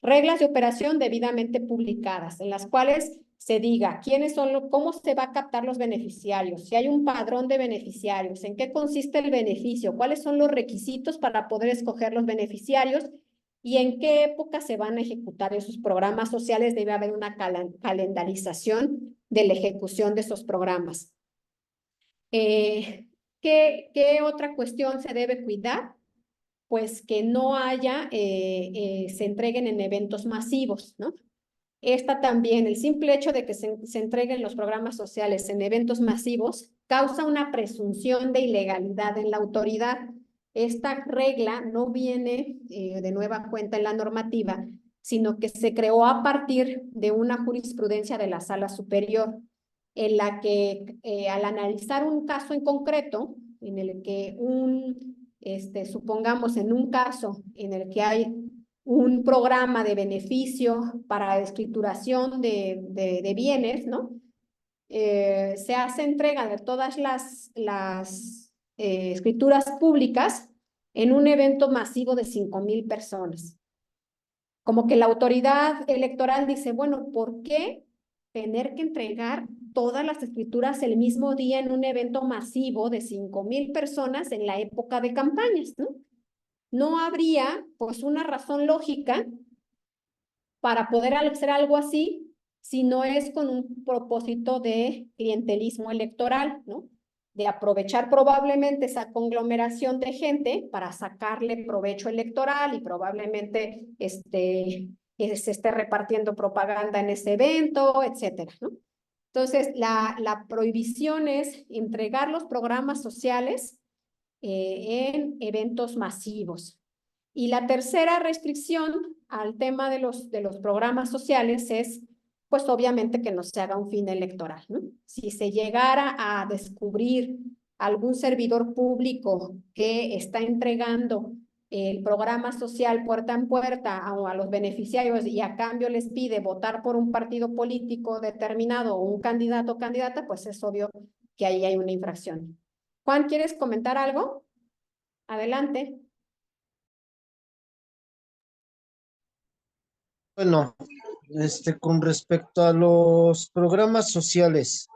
Reglas de operación debidamente publicadas, en las cuales se diga quiénes son, cómo se va a captar los beneficiarios, si hay un padrón de beneficiarios, en qué consiste el beneficio, cuáles son los requisitos para poder escoger los beneficiarios y en qué época se van a ejecutar esos programas sociales. Debe haber una calendarización de la ejecución de esos programas. ¿Qué otra cuestión se debe cuidar? Pues que no se entreguen en eventos masivos, ¿no? Esta también, el simple hecho de que se entreguen los programas sociales en eventos masivos causa una presunción de ilegalidad en la autoridad. Esta regla no viene de nueva cuenta en la normativa, sino que se creó a partir de una jurisprudencia de la Sala Superior, en la que al analizar un caso en concreto, en el que supongamos en un caso en el que hay un programa de beneficio para escrituración de bienes, ¿no? Se hace entrega de todas las escrituras públicas en un evento masivo de 5,000 personas. Como que la autoridad electoral dice, bueno, ¿por qué tener que entregar todas las escrituras el mismo día en un evento masivo de 5,000 personas en la época de campañas, ¿no? No habría, pues, una razón lógica para poder hacer algo así si no es con un propósito de clientelismo electoral, ¿no? De aprovechar probablemente esa conglomeración de gente para sacarle provecho electoral y probablemente se esté repartiendo propaganda en ese evento, etcétera, ¿no? Entonces, la prohibición es entregar los programas sociales en eventos masivos. Y la tercera restricción al tema de los programas sociales es, pues obviamente que no se haga un fin electoral, ¿no? Si se llegara a descubrir algún servidor público que está entregando el programa social puerta en puerta a los beneficiarios y a cambio les pide votar por un partido político determinado o un candidato o candidata, pues es obvio que ahí hay una infracción. Juan, ¿quieres comentar algo? Adelante. Bueno, con respecto a los programas sociales,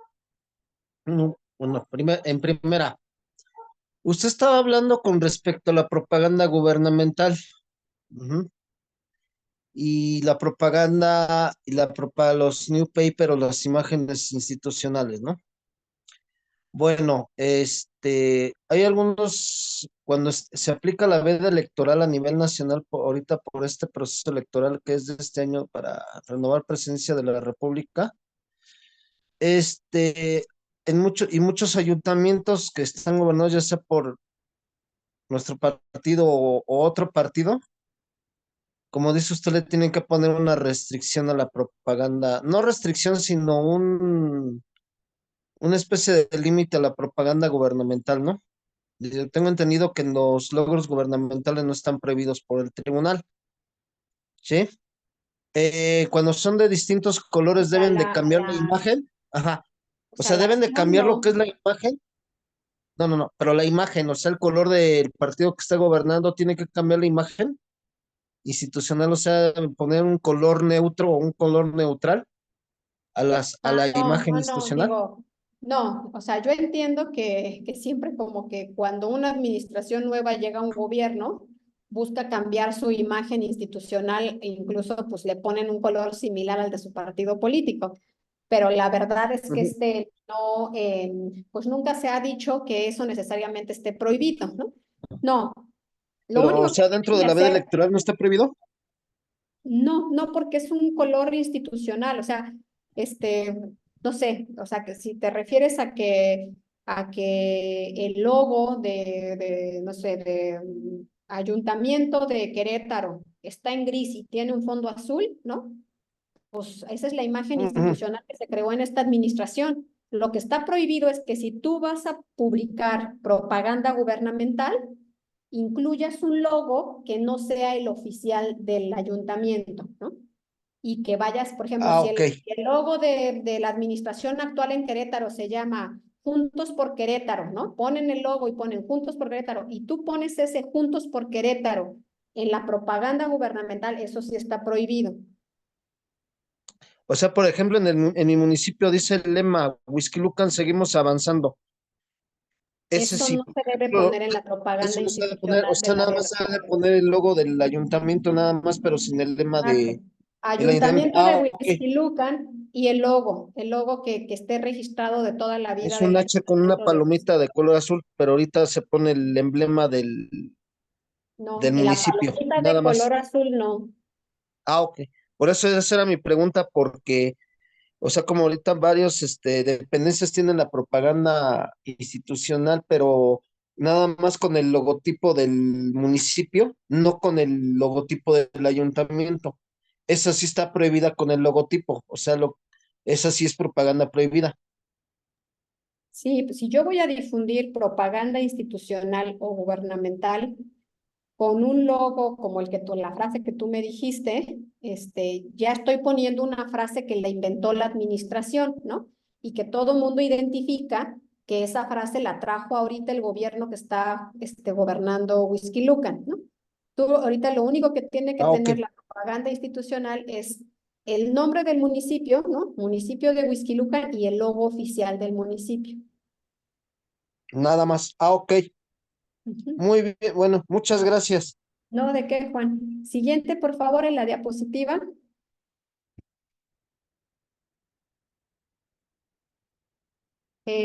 bueno, en primera, usted estaba hablando con respecto a la propaganda gubernamental. Ujú. Y la propaganda y los newspaper o las imágenes institucionales, ¿no? Bueno, hay algunos, cuando se aplica la veda electoral a nivel nacional, ahorita por este proceso electoral que es de este año para renovar presidencia de la República, muchos ayuntamientos que están gobernados ya sea por nuestro partido o otro partido, como dice usted, le tienen que poner una restricción a la propaganda, no restricción, sino una especie de límite a la propaganda gubernamental, ¿no? Yo tengo entendido que los logros gubernamentales no están prohibidos por el tribunal, ¿sí? Cuando son de distintos O colores sea, deben de cambiar la imagen, ajá. o O sea, sea, la deben de acción cambiar lo no. que es la imagen. No, no, no, pero la imagen, o sea, el color del partido que está gobernando tiene que cambiar la imagen institucional, o sea, poner un color neutro o un color neutral a la No, imagen no, no, institucional. digo, no, o sea, yo entiendo que siempre como que cuando una administración nueva llega a un gobierno, busca cambiar su imagen institucional e incluso pues le ponen un color similar al de su partido político. Pero la verdad es que Ujú. no, pues nunca se ha dicho que eso necesariamente esté prohibido, ¿no? No, lo Pero, o único que sea, dentro deben de de la veda hacer. electoral no está prohibido. No, no, porque es un color institucional, o sea, este, no sé, o sea, que si te refieres a que el logo no sé, Ayuntamiento de Querétaro está en gris y tiene un fondo azul, ¿no? Pues esa es la imagen Ujú. institucional que se creó en esta administración. Lo que está prohibido es que si tú vas a publicar propaganda gubernamental, incluyas un logo que no sea el oficial del ayuntamiento, ¿no? Y que vayas, por ejemplo, Ah, si ok. el logo de la administración actual en Querétaro se llama Juntos por Querétaro, ¿no? Ponen el logo y ponen Juntos por Querétaro, y tú pones ese Juntos por Querétaro en la propaganda gubernamental, eso sí está prohibido. O sea, por ejemplo, en mi municipio dice el lema, Whisky Lucan, seguimos avanzando. Ese Eso sí, no por se debe ejemplo, poner en la eso propaganda no se debe poner, o institucional de sea, la nada veda. más se debe poner el logo del ayuntamiento, nada más, pero sin el lema Exacto. de el ayuntamiento. Ayuntamiento Ah, de ok. Huixquilucan y el logo que esté registrado de toda la vida Es del un H con una ayuntamiento de palomita de color azul, pero ahorita se pone el emblema No, del en la municipio, palomita de nada color más. azul no. Ah, ok. Por eso esa era mi pregunta, porque, o sea, como ahorita varios, dependencias tienen la propaganda institucional, pero nada más con el logotipo del municipio, no con el logotipo del ayuntamiento. Esa sí está prohibida con el logotipo, o sea, esa sí es propaganda prohibida. Sí, pues si yo voy a difundir propaganda institucional o gubernamental con un logo como la frase que tú me dijiste, ya estoy poniendo una frase que la inventó la administración, ¿no? Y que todo mundo identifica que esa frase la trajo ahorita el gobierno que está gobernando Whisky Lucan, ¿no? Tú ahorita lo único que tiene que Ah, ok. tener la propaganda institucional es el nombre del municipio, ¿no? Municipio de Whisky Lucan y el logo oficial del municipio. Nada más. Ah, ok. Ujú. Muy bien. Bueno, muchas gracias. No, ¿de qué, Juan? Siguiente, por favor, en la diapositiva.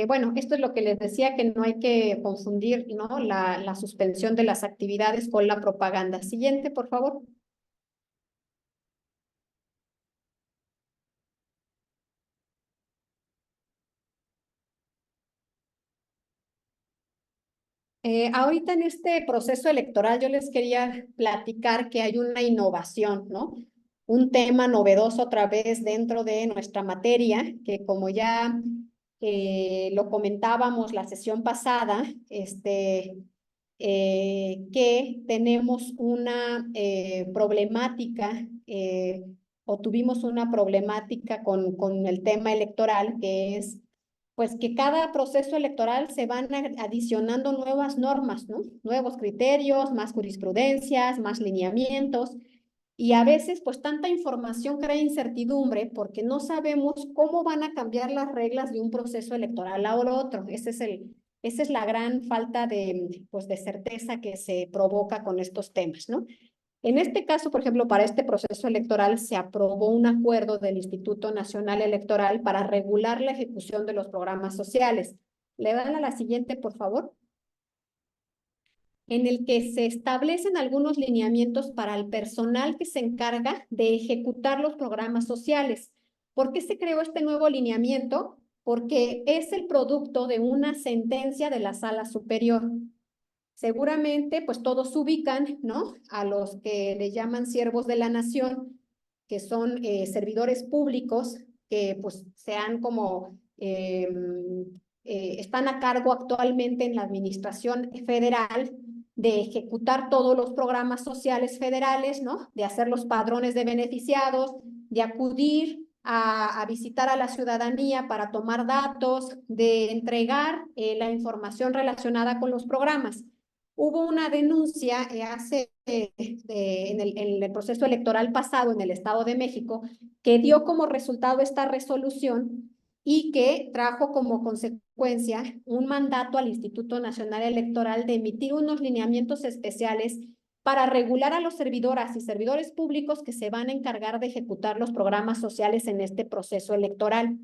Bueno, esto es lo que les decía, que no hay que confundir, ¿no? La suspensión de las actividades con la propaganda. Siguiente, por favor. Ahorita en este proceso electoral yo les quería platicar que hay una innovación, ¿no? Un tema novedoso otra vez dentro de nuestra materia, que como ya lo comentábamos la sesión pasada, que tenemos una problemática o tuvimos una problemática con el tema electoral, que es pues que cada proceso electoral se van adicionando nuevas normas, ¿no? Nuevos criterios, más jurisprudencias, más lineamientos. Y a veces, pues tanta información crea incertidumbre porque no sabemos cómo van a cambiar las reglas de un proceso electoral a otro. Esa es la gran falta pues, de certeza que se provoca con estos temas, ¿no? En este caso, por ejemplo, para este proceso electoral se aprobó un acuerdo del Instituto Nacional Electoral para regular la ejecución de los programas sociales. Le dan a la siguiente, por favor, en el que se establecen algunos lineamientos para el personal que se encarga de ejecutar los programas sociales. ¿Por qué se creó este nuevo lineamiento? Porque es el producto de una sentencia de la Sala Superior. Seguramente, pues todos ubican, ¿no? A los que le llaman siervos de la nación, que son servidores públicos que pues sean como, están a cargo actualmente en la administración federal de ejecutar todos los programas sociales federales, ¿no? De hacer los padrones de beneficiados, de acudir a visitar a la ciudadanía para tomar datos, de entregar la información relacionada con los programas. Hubo una denuncia en el proceso electoral pasado en el Estado de México que dio como resultado esta resolución y que trajo como consecuencia un mandato al Instituto Nacional Electoral de emitir unos lineamientos especiales para regular a los servidoras y servidores públicos que se van a encargar de ejecutar los programas sociales en este proceso electoral,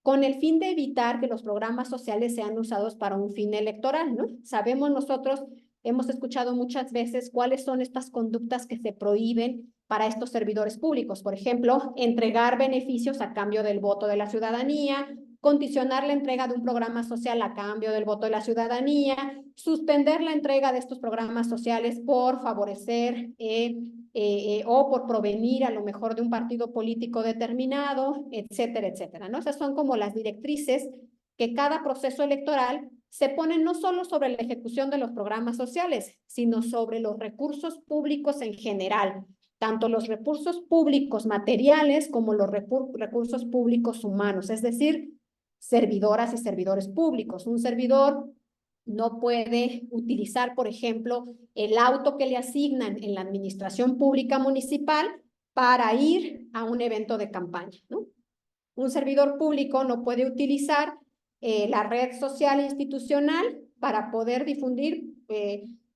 con el fin de evitar que los programas sociales sean usados para un fin electoral, ¿no? Sabemos nosotros, hemos escuchado muchas veces cuáles son estas conductas que se prohíben para estos servidores públicos. Por ejemplo, entregar beneficios a cambio del voto de la ciudadanía, condicionar la entrega de un programa social a cambio del voto de la ciudadanía, suspender la entrega de estos programas sociales por favorecer o por provenir a lo mejor de un partido político determinado, etcétera, etcétera, ¿no? Esas son como las directrices que cada proceso electoral se pone no solo sobre la ejecución de los programas sociales, sino sobre los recursos públicos en general, tanto los recursos públicos materiales como los recursos públicos humanos, es decir, servidoras y servidores públicos. Un servidor no puede utilizar, por ejemplo, el auto que le asignan en la administración pública municipal para ir a un evento de campaña, ¿no? Un servidor público no puede utilizar la red social institucional para poder difundir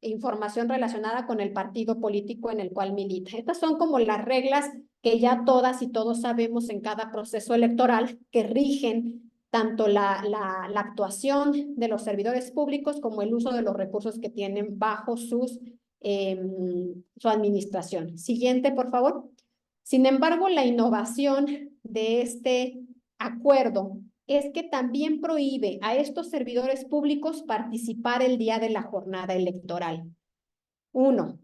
información relacionada con el partido político en el cual milita. Estas son como las reglas que ya todas y todos sabemos en cada proceso electoral que rigen tanto la actuación de los servidores públicos como el uso de los recursos que tienen bajo su administración. Siguiente, por favor. Sin embargo, la innovación de este acuerdo es que también prohíbe a estos servidores públicos participar el día de la jornada electoral. 1.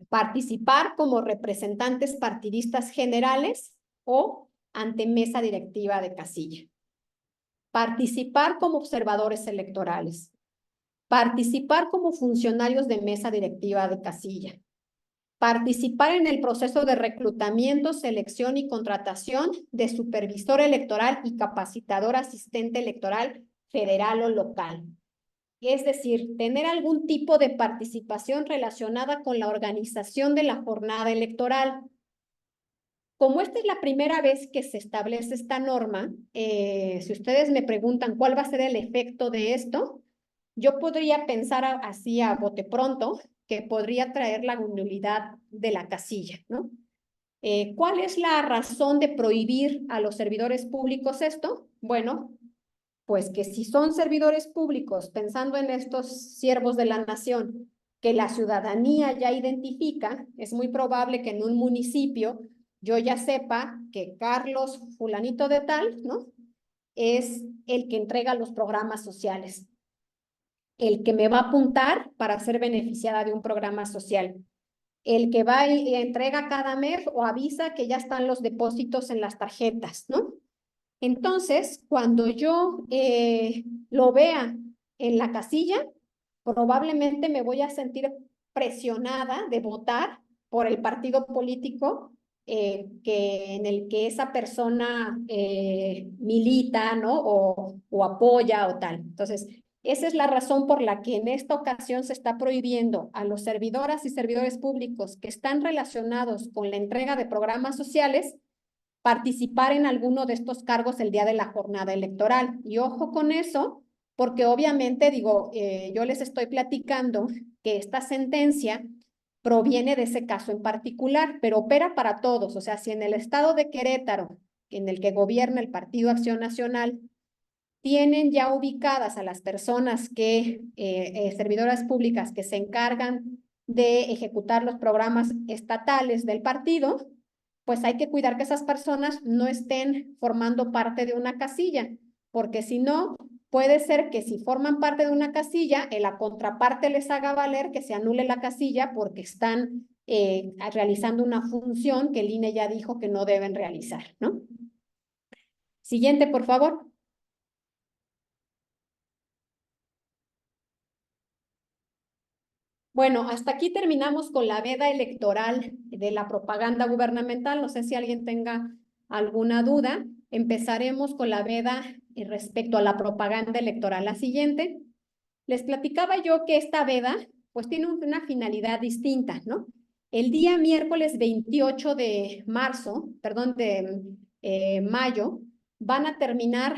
Participar como representantes partidistas generales o ante mesa directiva de casilla. Participar como observadores electorales. Participar como funcionarios de mesa directiva de casilla. Participar en el proceso de reclutamiento, selección y contratación de supervisor electoral y capacitador asistente electoral federal o local. Es decir, tener algún tipo de participación relacionada con la organización de la jornada electoral. Como esta es la primera vez que se establece esta norma, si ustedes me preguntan cuál va a ser el efecto de esto, yo podría pensar así a bote pronto que podría traer la nulidad de la casilla, ¿no? ¿Cuál es la razón de prohibir a los servidores públicos esto? Bueno, pues que si son servidores públicos, pensando en estos siervos de la nación, que la ciudadanía ya identifica, es muy probable que en un municipio yo ya sepa que Carlos fulanito de tal, ¿no? Es el que entrega los programas sociales, el que me va a apuntar para ser beneficiada de un programa social, el que va y entrega cada mes o avisa que ya están los depósitos en las tarjetas, ¿no? Entonces, cuando yo lo vea en la casilla, probablemente me voy a sentir presionada de votar por el partido político en el que esa persona milita, ¿no? O apoya o tal. Entonces, esa es la razón por la que en esta ocasión se está prohibiendo a los servidoras y servidores públicos que están relacionados con la entrega de programas sociales participar en alguno de estos cargos el día de la jornada electoral. Y ojo con eso, porque obviamente, digo, yo les estoy platicando que esta sentencia proviene de ese caso en particular, pero opera para todos. O sea, si en el estado de Querétaro, en el que gobierna el Partido Acción Nacional, tienen ya ubicadas a las personas que, servidoras públicas que se encargan de ejecutar los programas estatales del partido, pues hay que cuidar que esas personas no estén formando parte de una casilla, porque si no, puede ser que si forman parte de una casilla, la contraparte les haga valer que se anule la casilla porque están realizando una función que el INE ya dijo que no deben realizar, ¿no? Siguiente, por favor. Bueno, hasta aquí terminamos con la veda electoral de la propaganda gubernamental. No sé si alguien tenga alguna duda. Empezaremos con la veda respecto a la propaganda electoral. La siguiente. Les platicaba yo que esta veda pues tiene una finalidad distinta, ¿no? El día miércoles 28 de marzo, perdón, de mayo, van a terminar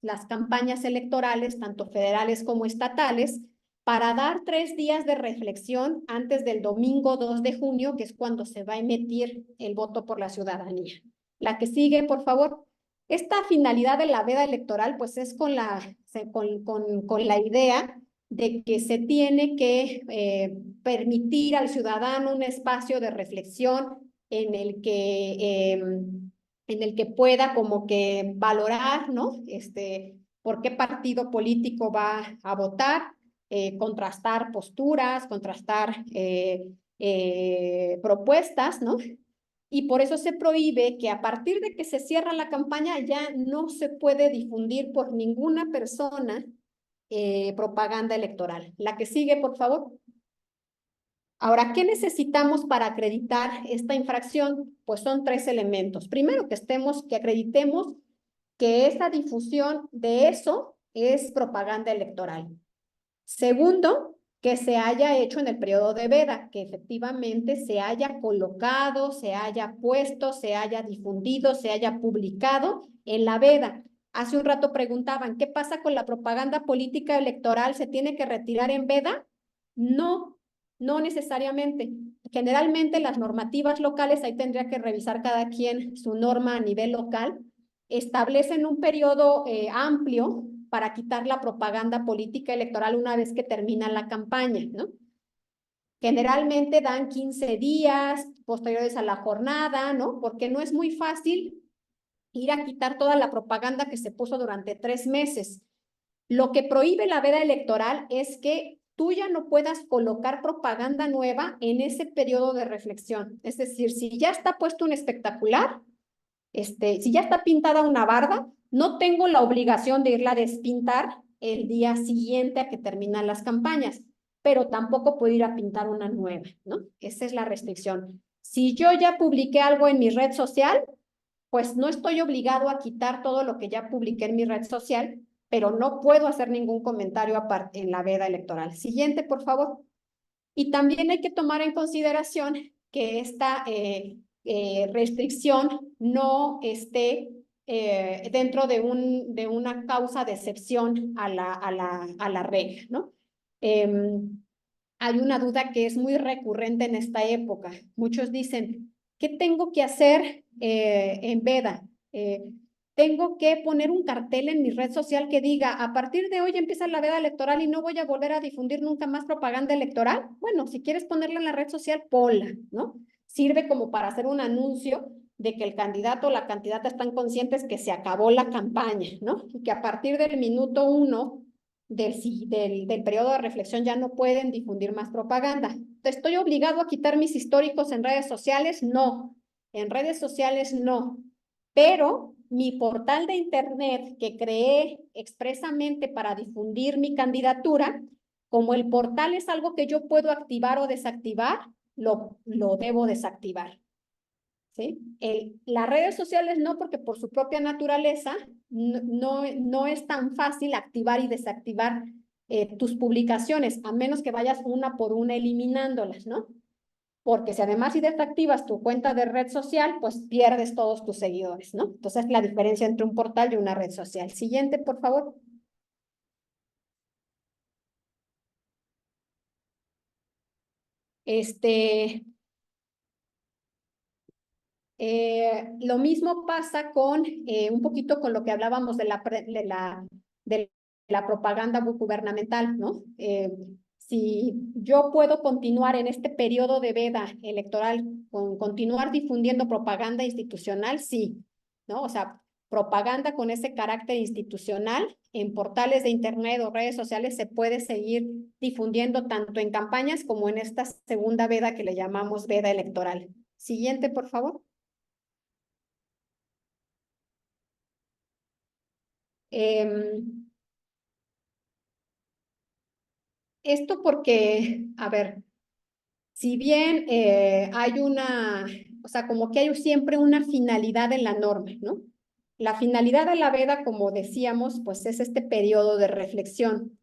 las campañas electorales, tanto federales como estatales, para dar 3 días de reflexión antes del domingo 2 de junio, que es cuando se va a emitir el voto por la ciudadanía. La que sigue, por favor. Esta finalidad de la veda electoral, pues es con la idea de que se tiene que permitir al ciudadano un espacio de reflexión en el que pueda como que valorar, ¿no? Por qué partido político va a votar, contrastar posturas, contrastar propuestas, ¿no? Y por eso se prohíbe que a partir de que se cierra la campaña ya no se puede difundir por ninguna persona propaganda electoral. La que sigue, por favor. Ahora, ¿qué necesitamos para acreditar esta infracción? Pues son 3 elementos. Primero, que acreditemos que esa difusión de eso es propaganda electoral. Segundo, que se haya hecho en el periodo de veda, que efectivamente se haya colocado, se haya puesto, se haya difundido, se haya publicado en la veda. Hace un rato preguntaban, ¿qué pasa con la propaganda política electoral? ¿Se tiene que retirar en veda? No, no necesariamente. Generalmente las normativas locales, ahí tendría que revisar cada quien su norma a nivel local, establecen un periodo amplio para quitar la propaganda política electoral una vez que termina la campaña, ¿no? Generalmente dan 15 días posteriores a la jornada, ¿no? Porque no es muy fácil ir a quitar toda la propaganda que se puso durante 3 meses. Lo que prohíbe la veda electoral es que tú ya no puedas colocar propaganda nueva en ese periodo de reflexión. Es decir, si ya está puesto un espectacular, si ya está pintada una barda, no tengo la obligación de irla a despintar el día siguiente a que terminan las campañas, pero tampoco puedo ir a pintar una nueva, ¿no? Esa es la restricción. Si yo ya publiqué algo en mi red social, pues no estoy obligado a quitar todo lo que ya publiqué en mi red social, pero no puedo hacer ningún comentario aparte en la veda electoral. Siguiente, por favor. Y también hay que tomar en consideración que esta restricción no esté dentro de una causa de excepción a la regla, ¿no? Hay una duda que es muy recurrente en esta época. Muchos dicen, ¿qué tengo que hacer en veda? Tengo que poner un cartel en mi red social que diga, a partir de hoy empieza la veda electoral y no voy a volver a difundir nunca más propaganda electoral. Bueno, si quieres ponerla en la red social, ponla, ¿no? Sirve como para hacer un anuncio de que el candidato o la candidata están conscientes que se acabó la campaña, ¿no? Y que a partir del minuto 1 del periodo de reflexión ya no pueden difundir más propaganda. ¿Estoy obligado a quitar mis históricos en redes sociales? No, en redes sociales no, pero mi portal de internet que creé expresamente para difundir mi candidatura, como el portal es algo que yo puedo activar o desactivar, lo debo desactivar. ¿Sí? Las redes sociales no, porque por su propia naturaleza no es tan fácil activar y desactivar tus publicaciones, a menos que vayas una por una eliminándolas, ¿no? Porque si además si desactivas tu cuenta de red social, pues pierdes todos tus seguidores, ¿no? Entonces la diferencia entre un portal y una red social. Siguiente, por favor. Lo mismo pasa con un poquito con lo que hablábamos de la propaganda gubernamental, ¿no? Si yo puedo continuar en este periodo de veda electoral, continuar difundiendo propaganda institucional, sí, ¿no? O sea, propaganda con ese carácter institucional en portales de internet o redes sociales se puede seguir difundiendo tanto en campañas como en esta segunda veda que le llamamos veda electoral. Siguiente, por favor. Esto porque, a ver, si bien hay o sea, como que hay siempre una finalidad en la norma, ¿no? La finalidad de la veda, como decíamos, pues es este periodo de reflexión.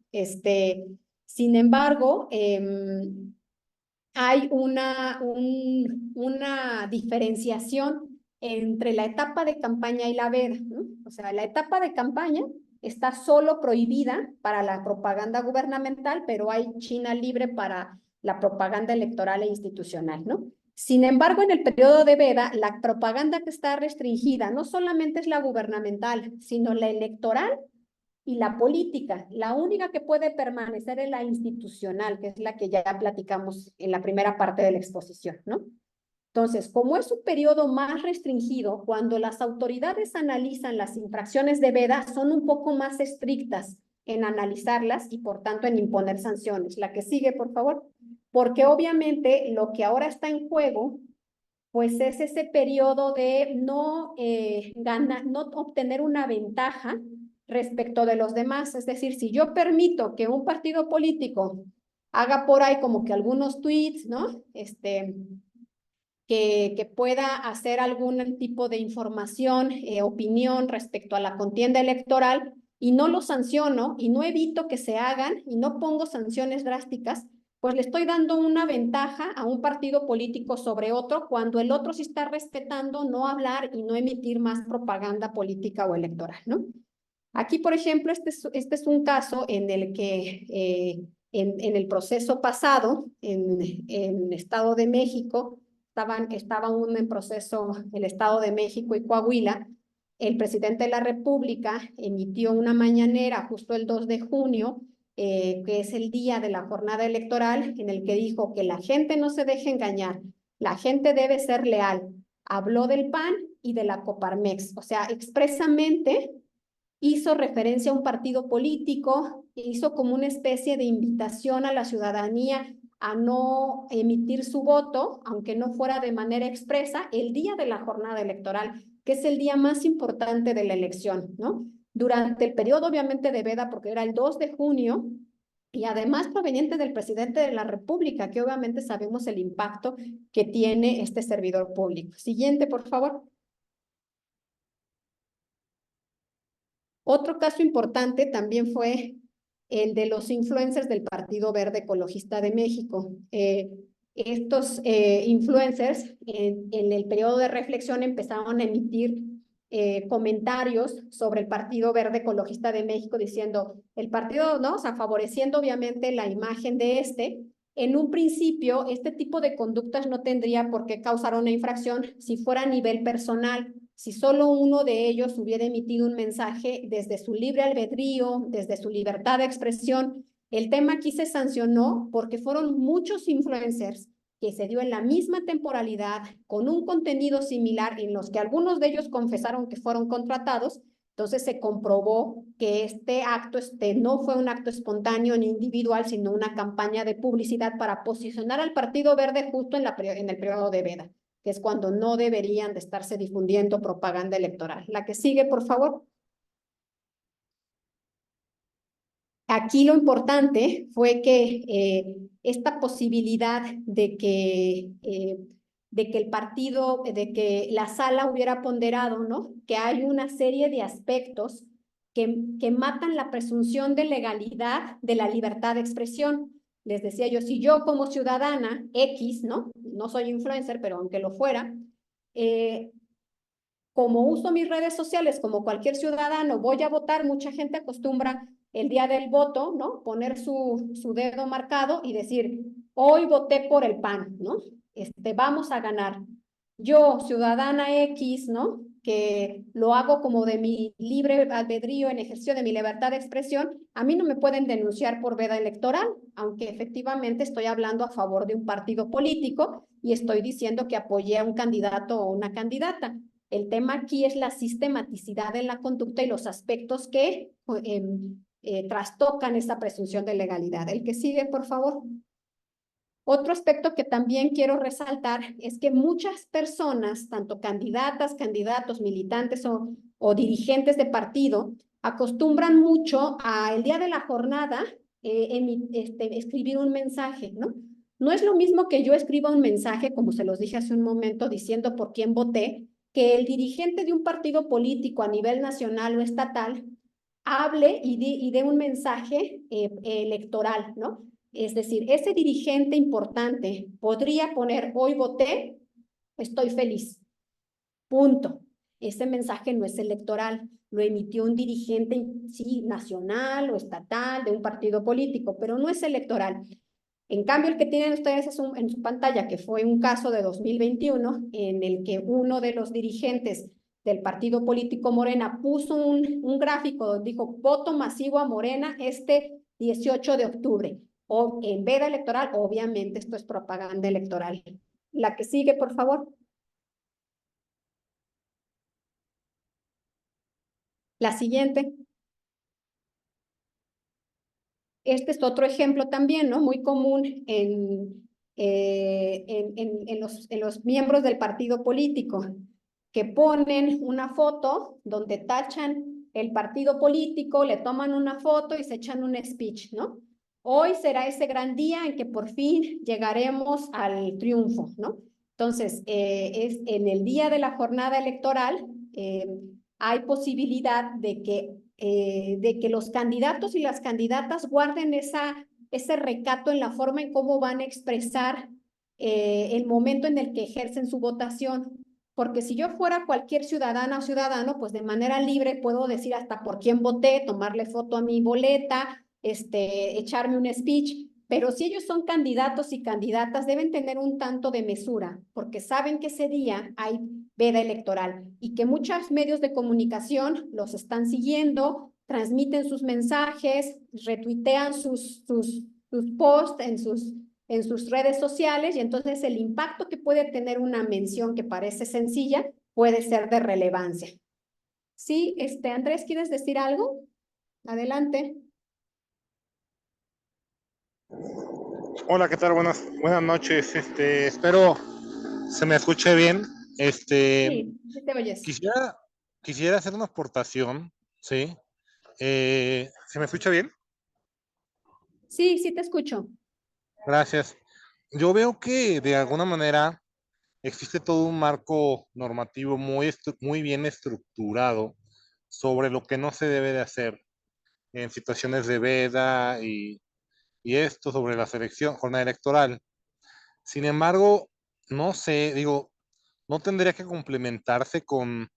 Sin embargo, hay una diferenciación entre la etapa de campaña y la veda, ¿no? O sea, la etapa de campaña está solo prohibida para la propaganda gubernamental, pero hay China libre para la propaganda electoral e institucional, ¿no? Sin embargo, en el periodo de veda, la propaganda que está restringida no solamente es la gubernamental, sino la electoral y la política. La única que puede permanecer es la institucional, que es la que ya platicamos en la primera parte de la exposición, ¿no? Entonces, como es un periodo más restringido, cuando las autoridades analizan las infracciones de veda, son un poco más estrictas en analizarlas y, por tanto, en imponer sanciones. La que sigue, por favor. Porque obviamente lo que ahora está en juego, pues es ese periodo de no obtener una ventaja respecto de los demás. Es decir, si yo permito que un partido político haga por ahí como que algunos tweets, ¿no? Que pueda hacer algún tipo de información, opinión respecto a la contienda electoral y no lo sanciono y no evito que se hagan y no pongo sanciones drásticas, pues le estoy dando una ventaja a un partido político sobre otro cuando el otro sí está respetando no hablar y no emitir más propaganda política o electoral, ¿no? Aquí, por ejemplo, este es un caso en el que en el proceso pasado, en Estado de México, estaban aún en proceso el Estado de México y Coahuila. El presidente de la República emitió una mañanera justo el 2 de junio, que es el día de la jornada electoral, en el que dijo que la gente no se deje engañar, la gente debe ser leal. Habló del PAN y de la Coparmex, o sea, expresamente hizo referencia a un partido político, hizo como una especie de invitación a la ciudadanía a no emitir su voto, aunque no fuera de manera expresa, el día de la jornada electoral, que es el día más importante de la elección, ¿no? Durante el periodo, obviamente, de veda, porque era el 2 de junio, y además proveniente del presidente de la República, que obviamente sabemos el impacto que tiene este servidor público. Siguiente, por favor. Otro caso importante también fue el de los influencers del Partido Verde Ecologista de México. Estos influencers en el periodo de reflexión empezaron a emitir comentarios sobre el Partido Verde Ecologista de México diciendo el partido, ¿no? O sea, favoreciendo obviamente la imagen de este. En un principio, este tipo de conductas no tendría por qué causar una infracción si fuera a nivel personal. Si solo uno de ellos hubiera emitido un mensaje desde su libre albedrío, desde su libertad de expresión. El tema aquí se sancionó porque fueron muchos influencers que se dio en la misma temporalidad, con un contenido similar, en los que algunos de ellos confesaron que fueron contratados. Entonces se comprobó que este acto no fue un acto espontáneo ni individual, sino una campaña de publicidad para posicionar al Partido Verde justo en el periodo de veda, que es cuando no deberían de estarse difundiendo propaganda electoral. La que sigue, por favor. Aquí lo importante fue que esta posibilidad de que el partido, de que la sala hubiera ponderado, ¿no? Que hay una serie de aspectos que matan la presunción de legalidad de la libertad de expresión. Les decía yo, si yo como ciudadana X, ¿no? No soy influencer, pero aunque lo fuera, como uso mis redes sociales como cualquier ciudadano, voy a votar, mucha gente acostumbra el día del voto, ¿no? Poner su dedo marcado y decir, hoy voté por el PAN, ¿no? Vamos a ganar. Yo, ciudadana X, ¿no? Que lo hago como de mi libre albedrío en ejercicio de mi libertad de expresión, a mí no me pueden denunciar por veda electoral, aunque efectivamente estoy hablando a favor de un partido político y estoy diciendo que apoyé a un candidato o una candidata. El tema aquí es la sistematicidad en la conducta y los aspectos que trastocan esa presunción de legalidad. El que sigue, por favor. Otro aspecto que también quiero resaltar es que muchas personas, tanto candidatas, candidatos, militantes o dirigentes de partido, acostumbran mucho el día de la jornada escribir un mensaje, ¿no? No es lo mismo que yo escriba un mensaje, como se los dije hace un momento, diciendo por quién voté, que el dirigente de un partido político a nivel nacional o estatal hable y dé un mensaje electoral, ¿no? Es decir, ese dirigente importante podría poner, hoy voté, estoy feliz, punto. Ese mensaje no es electoral, lo emitió un dirigente, sí, nacional o estatal, de un partido político, pero no es electoral. En cambio, el que tienen ustedes en su pantalla, que fue un caso de 2021, en el que uno de los dirigentes del partido político Morena puso un gráfico donde dijo, voto masivo a Morena este 18 de octubre. O en veda electoral, obviamente esto es propaganda electoral. La que sigue, por favor. La siguiente. Este es otro ejemplo también, ¿no? Muy común en los miembros del partido político, que ponen una foto donde tachan el partido político, le toman una foto y se echan un speech, ¿no? Hoy será ese gran día en que por fin llegaremos al triunfo, ¿no? Entonces, es en el día de la jornada electoral, hay posibilidad de que los candidatos y las candidatas guarden ese recato en la forma en cómo van a expresar el momento en el que ejercen su votación. Porque si yo fuera cualquier ciudadana o ciudadano, pues de manera libre puedo decir hasta por quién voté, tomarle foto a mi boleta echarme un speech, pero si ellos son candidatos y candidatas, deben tener un tanto de mesura, porque saben que ese día hay veda electoral y que muchos medios de comunicación los están siguiendo, transmiten sus mensajes, retuitean sus posts en sus redes sociales, y entonces el impacto que puede tener una mención que parece sencilla puede ser de relevancia. Sí, Andrés, ¿quieres decir algo? Adelante. Hola, ¿qué tal? Buenas noches. Espero se me escuche bien. Sí, sí te oyes. Quisiera hacer una aportación, ¿sí? ¿Se me escucha bien? Sí, sí te escucho. Gracias. Yo veo que de alguna manera existe todo un marco normativo muy bien estructurado sobre lo que no se debe de hacer en situaciones de veda y esto sobre la jornada electoral. Sin embargo, no sé, digo, no tendría que complementarse con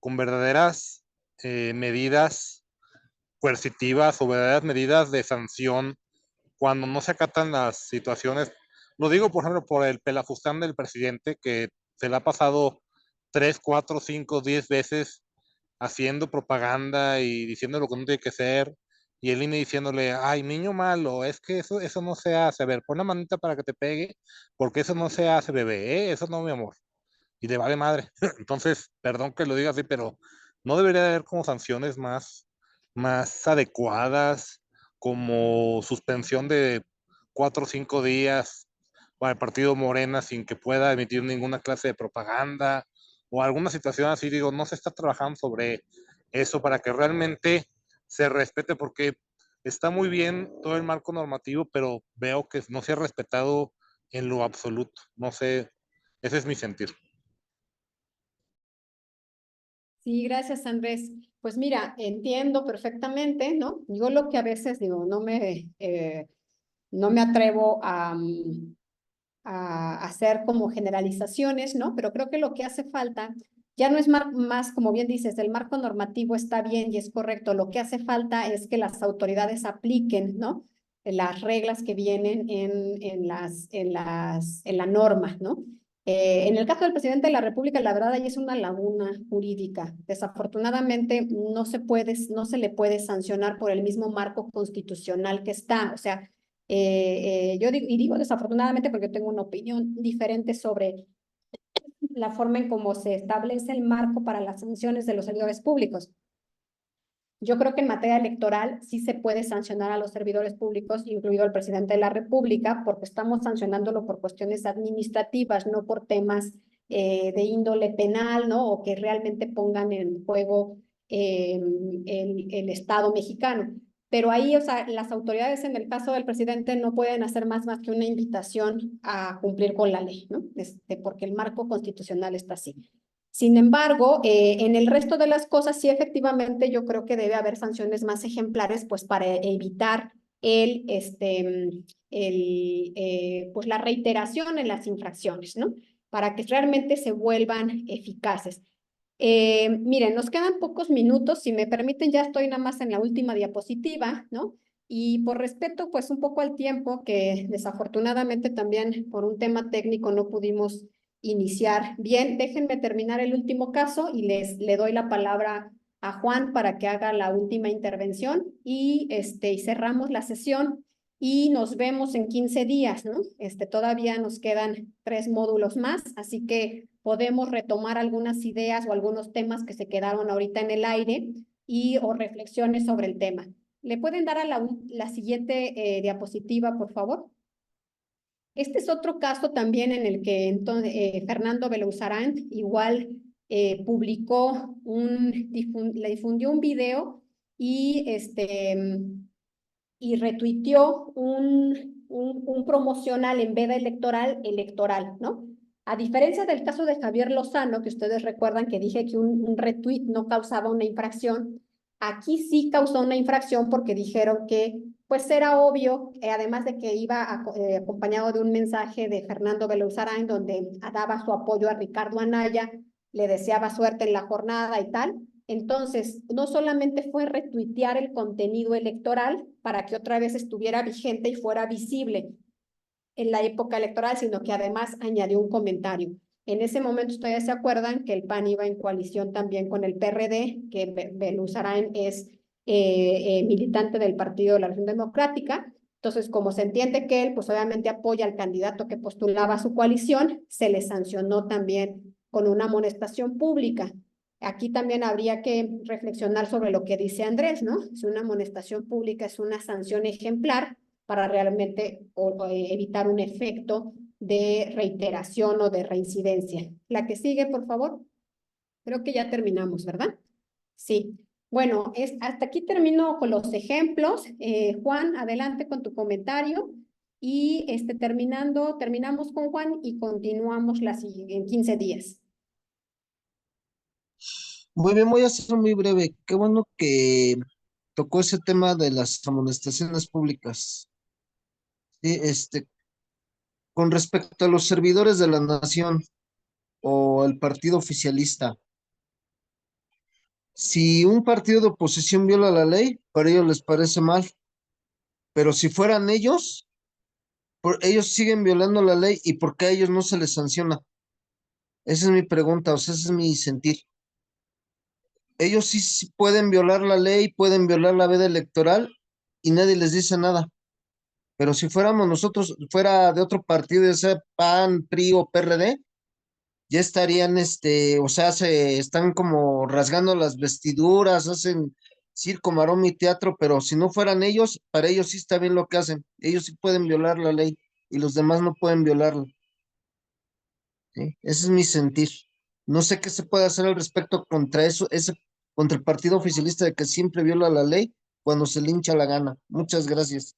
verdaderas medidas coercitivas o verdaderas medidas de sanción cuando no se acatan las situaciones. Lo digo, por ejemplo, por el pelafustán del presidente que se le ha pasado 3, 4, 5, 10 veces haciendo propaganda y diciendo lo que no tiene que ser. Y el INE diciéndole, ay, niño malo, es que eso no se hace. A ver, pon la manita para que te pegue, porque eso no se hace, bebé, eso no, mi amor. Y le vale madre. Entonces, perdón que lo diga así, pero no debería haber como sanciones más adecuadas, como suspensión de 4 o 5 días para el partido Morena sin que pueda emitir ninguna clase de propaganda o alguna situación así. Digo, no se está trabajando sobre eso para que realmente se respete, porque está muy bien todo el marco normativo, pero veo que no se ha respetado en lo absoluto. No sé, ese es mi sentir. Sí, gracias, Andrés. Pues mira, entiendo perfectamente, ¿no? Yo lo que a veces digo, no me atrevo a hacer como generalizaciones, ¿no? Pero creo que lo que hace falta ya no es más, como bien dices, el marco normativo está bien y es correcto. Lo que hace falta es que las autoridades apliquen, ¿no? Las reglas que vienen en la norma, ¿no? En el caso del presidente de la República, la verdad, ahí es una laguna jurídica. Desafortunadamente, no se le puede sancionar por el mismo marco constitucional que está. O sea, yo digo desafortunadamente porque tengo una opinión diferente sobre la forma en cómo se establece el marco para las sanciones de los servidores públicos. Yo creo que en materia electoral sí se puede sancionar a los servidores públicos, incluido al presidente de la República, porque estamos sancionándolo por cuestiones administrativas, no por temas de índole penal, ¿no? O que realmente pongan en juego el Estado mexicano. Pero ahí, o sea, las autoridades en el caso del presidente no pueden hacer más que una invitación a cumplir con la ley, ¿no? Porque el marco constitucional está así. Sin embargo, en el resto de las cosas, sí, efectivamente, yo creo que debe haber sanciones más ejemplares, pues para evitar pues la reiteración en las infracciones, ¿no? Para que realmente se vuelvan eficaces. Miren, nos quedan pocos minutos, si me permiten, ya estoy nada más en la última diapositiva, ¿no? Y por respeto, pues un poco al tiempo, que desafortunadamente también por un tema técnico no pudimos iniciar. Bien, déjenme terminar el último caso y le doy la palabra a Juan para que haga la última intervención y cerramos la sesión y nos vemos en 15 días, ¿no? Todavía nos quedan 3 módulos más, así que podemos retomar algunas ideas o algunos temas que se quedaron ahorita en el aire o reflexiones sobre el tema. ¿Le pueden dar a la siguiente diapositiva, por favor? Este es otro caso también en el que entonces, Fernando Belauzarán igual le difundió un video y, y retuiteó un promocional en veda electoral, ¿no? A diferencia del caso de Javier Lozano, que ustedes recuerdan que dije que un retweet no causaba una infracción, aquí sí causó una infracción porque dijeron que pues era obvio, además de que iba acompañado de un mensaje de Fernando Belauzarán donde daba su apoyo a Ricardo Anaya, le deseaba suerte en la jornada y tal, Entonces, no solamente fue retuitear el contenido electoral para que otra vez estuviera vigente y fuera visible en la época electoral, sino que además añadió un comentario. En ese momento ustedes se acuerdan que el PAN iba en coalición también con el PRD, que Belusarán es militante del Partido de la Región Democrática. Entonces, como se entiende que él, pues obviamente apoya al candidato que postulaba a su coalición, se le sancionó también con una amonestación pública. Aquí también habría que reflexionar sobre lo que dice Andrés, ¿no? Si una amonestación pública es una sanción ejemplar para realmente evitar un efecto de reiteración o de reincidencia. La que sigue, por favor. Creo que ya terminamos, ¿verdad? Sí. Bueno, hasta aquí termino con los ejemplos. Juan, adelante con tu comentario. Y terminamos con Juan y continuamos en 15 días. Muy bien, voy a ser muy breve. Qué bueno que tocó ese tema de las amonestaciones públicas. Sí, con respecto a los servidores de la nación o el partido oficialista, si un partido de oposición viola la ley, para ellos les parece mal, pero si fueran ellos, ellos siguen violando la ley y ¿por qué a ellos no se les sanciona? Esa es mi pregunta, o sea, ese es mi sentir. Ellos sí pueden violar la ley, pueden violar la veda electoral y nadie les dice nada. Pero si fuéramos nosotros, fuera de otro partido, ya sea PAN, PRI o PRD, ya estarían, o sea, se están como rasgando las vestiduras, hacen circo, maroma y teatro, pero si no fueran ellos, para ellos sí está bien lo que hacen. Ellos sí pueden violar la ley y los demás no pueden violarla. ¿Sí? Ese es mi sentir. No sé qué se puede hacer al respecto contra eso, contra el partido oficialista de que siempre viola la ley cuando se le hincha la gana. Muchas gracias.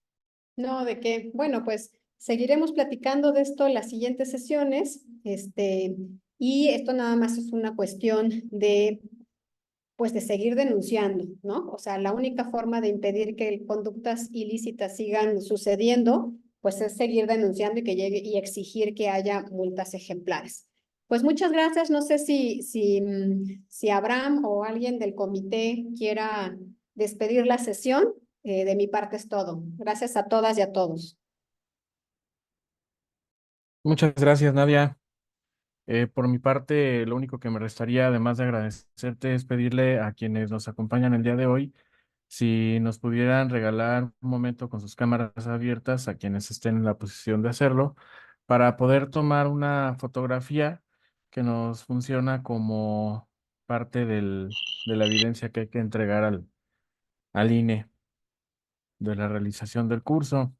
No, de qué. Bueno, pues seguiremos platicando de esto en las siguientes sesiones. Y esto nada más es una cuestión pues de seguir denunciando, ¿no? O sea, la única forma de impedir que conductas ilícitas sigan sucediendo, pues es seguir denunciando y que llegue y exigir que haya multas ejemplares. Pues muchas gracias. No sé si Abraham o alguien del comité quiera despedir la sesión. De mi parte es todo. Gracias a todas y a todos. Muchas gracias, Nadia. Por mi parte, lo único que me restaría, además de agradecerte, es pedirle a quienes nos acompañan el día de hoy, si nos pudieran regalar un momento con sus cámaras abiertas, a quienes estén en la posición de hacerlo, para poder tomar una fotografía que nos funciona como parte de la evidencia que hay que entregar al INE de la realización del curso.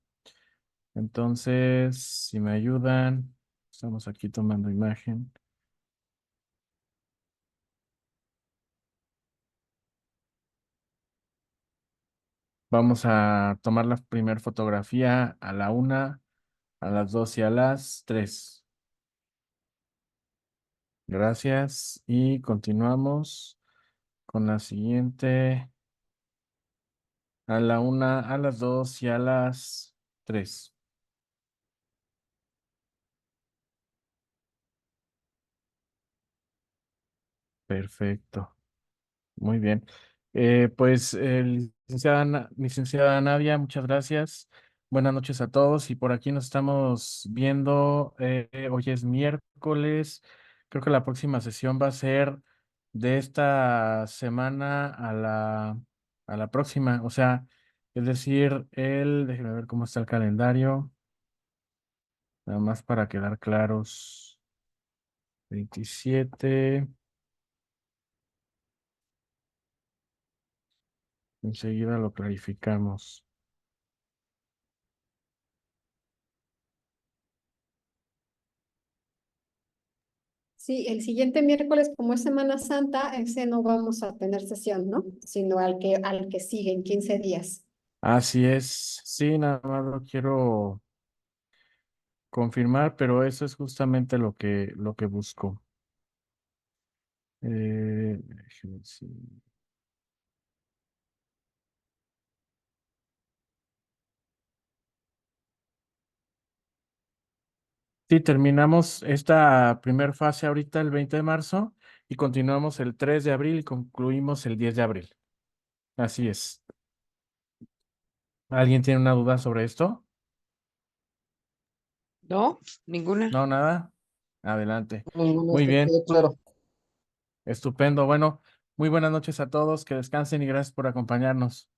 Entonces, si me ayudan, estamos aquí tomando imagen. Vamos a tomar la primera fotografía a la 1, a las 2 y a las 3. Gracias. Y continuamos con la siguiente a la 1, a las 2 y a las 3. Perfecto. Muy bien. Pues, licenciada Nadia, muchas gracias. Buenas noches a todos y por aquí nos estamos viendo. Hoy es miércoles. Creo que la próxima sesión va a ser de esta semana a la próxima. O sea, es decir, déjenme ver cómo está el calendario, nada más para quedar claros. 27. Enseguida lo clarificamos. Sí, el siguiente miércoles, como es Semana Santa, ese no vamos a tener sesión, ¿no? Sino al que sigue en 15 días. Así es, sí, nada más lo quiero confirmar, pero eso es justamente lo que busco. Déjeme sí. Sí, terminamos esta primer fase ahorita el 20 de marzo y continuamos el 3 de abril y concluimos el 10 de abril. Así es. ¿Alguien tiene una duda sobre esto? No, ninguna. No, nada. Adelante. Ninguno, Muy hasta bien, quedó claro. estupendo. Bueno, muy buenas noches a todos, que descansen y gracias por acompañarnos.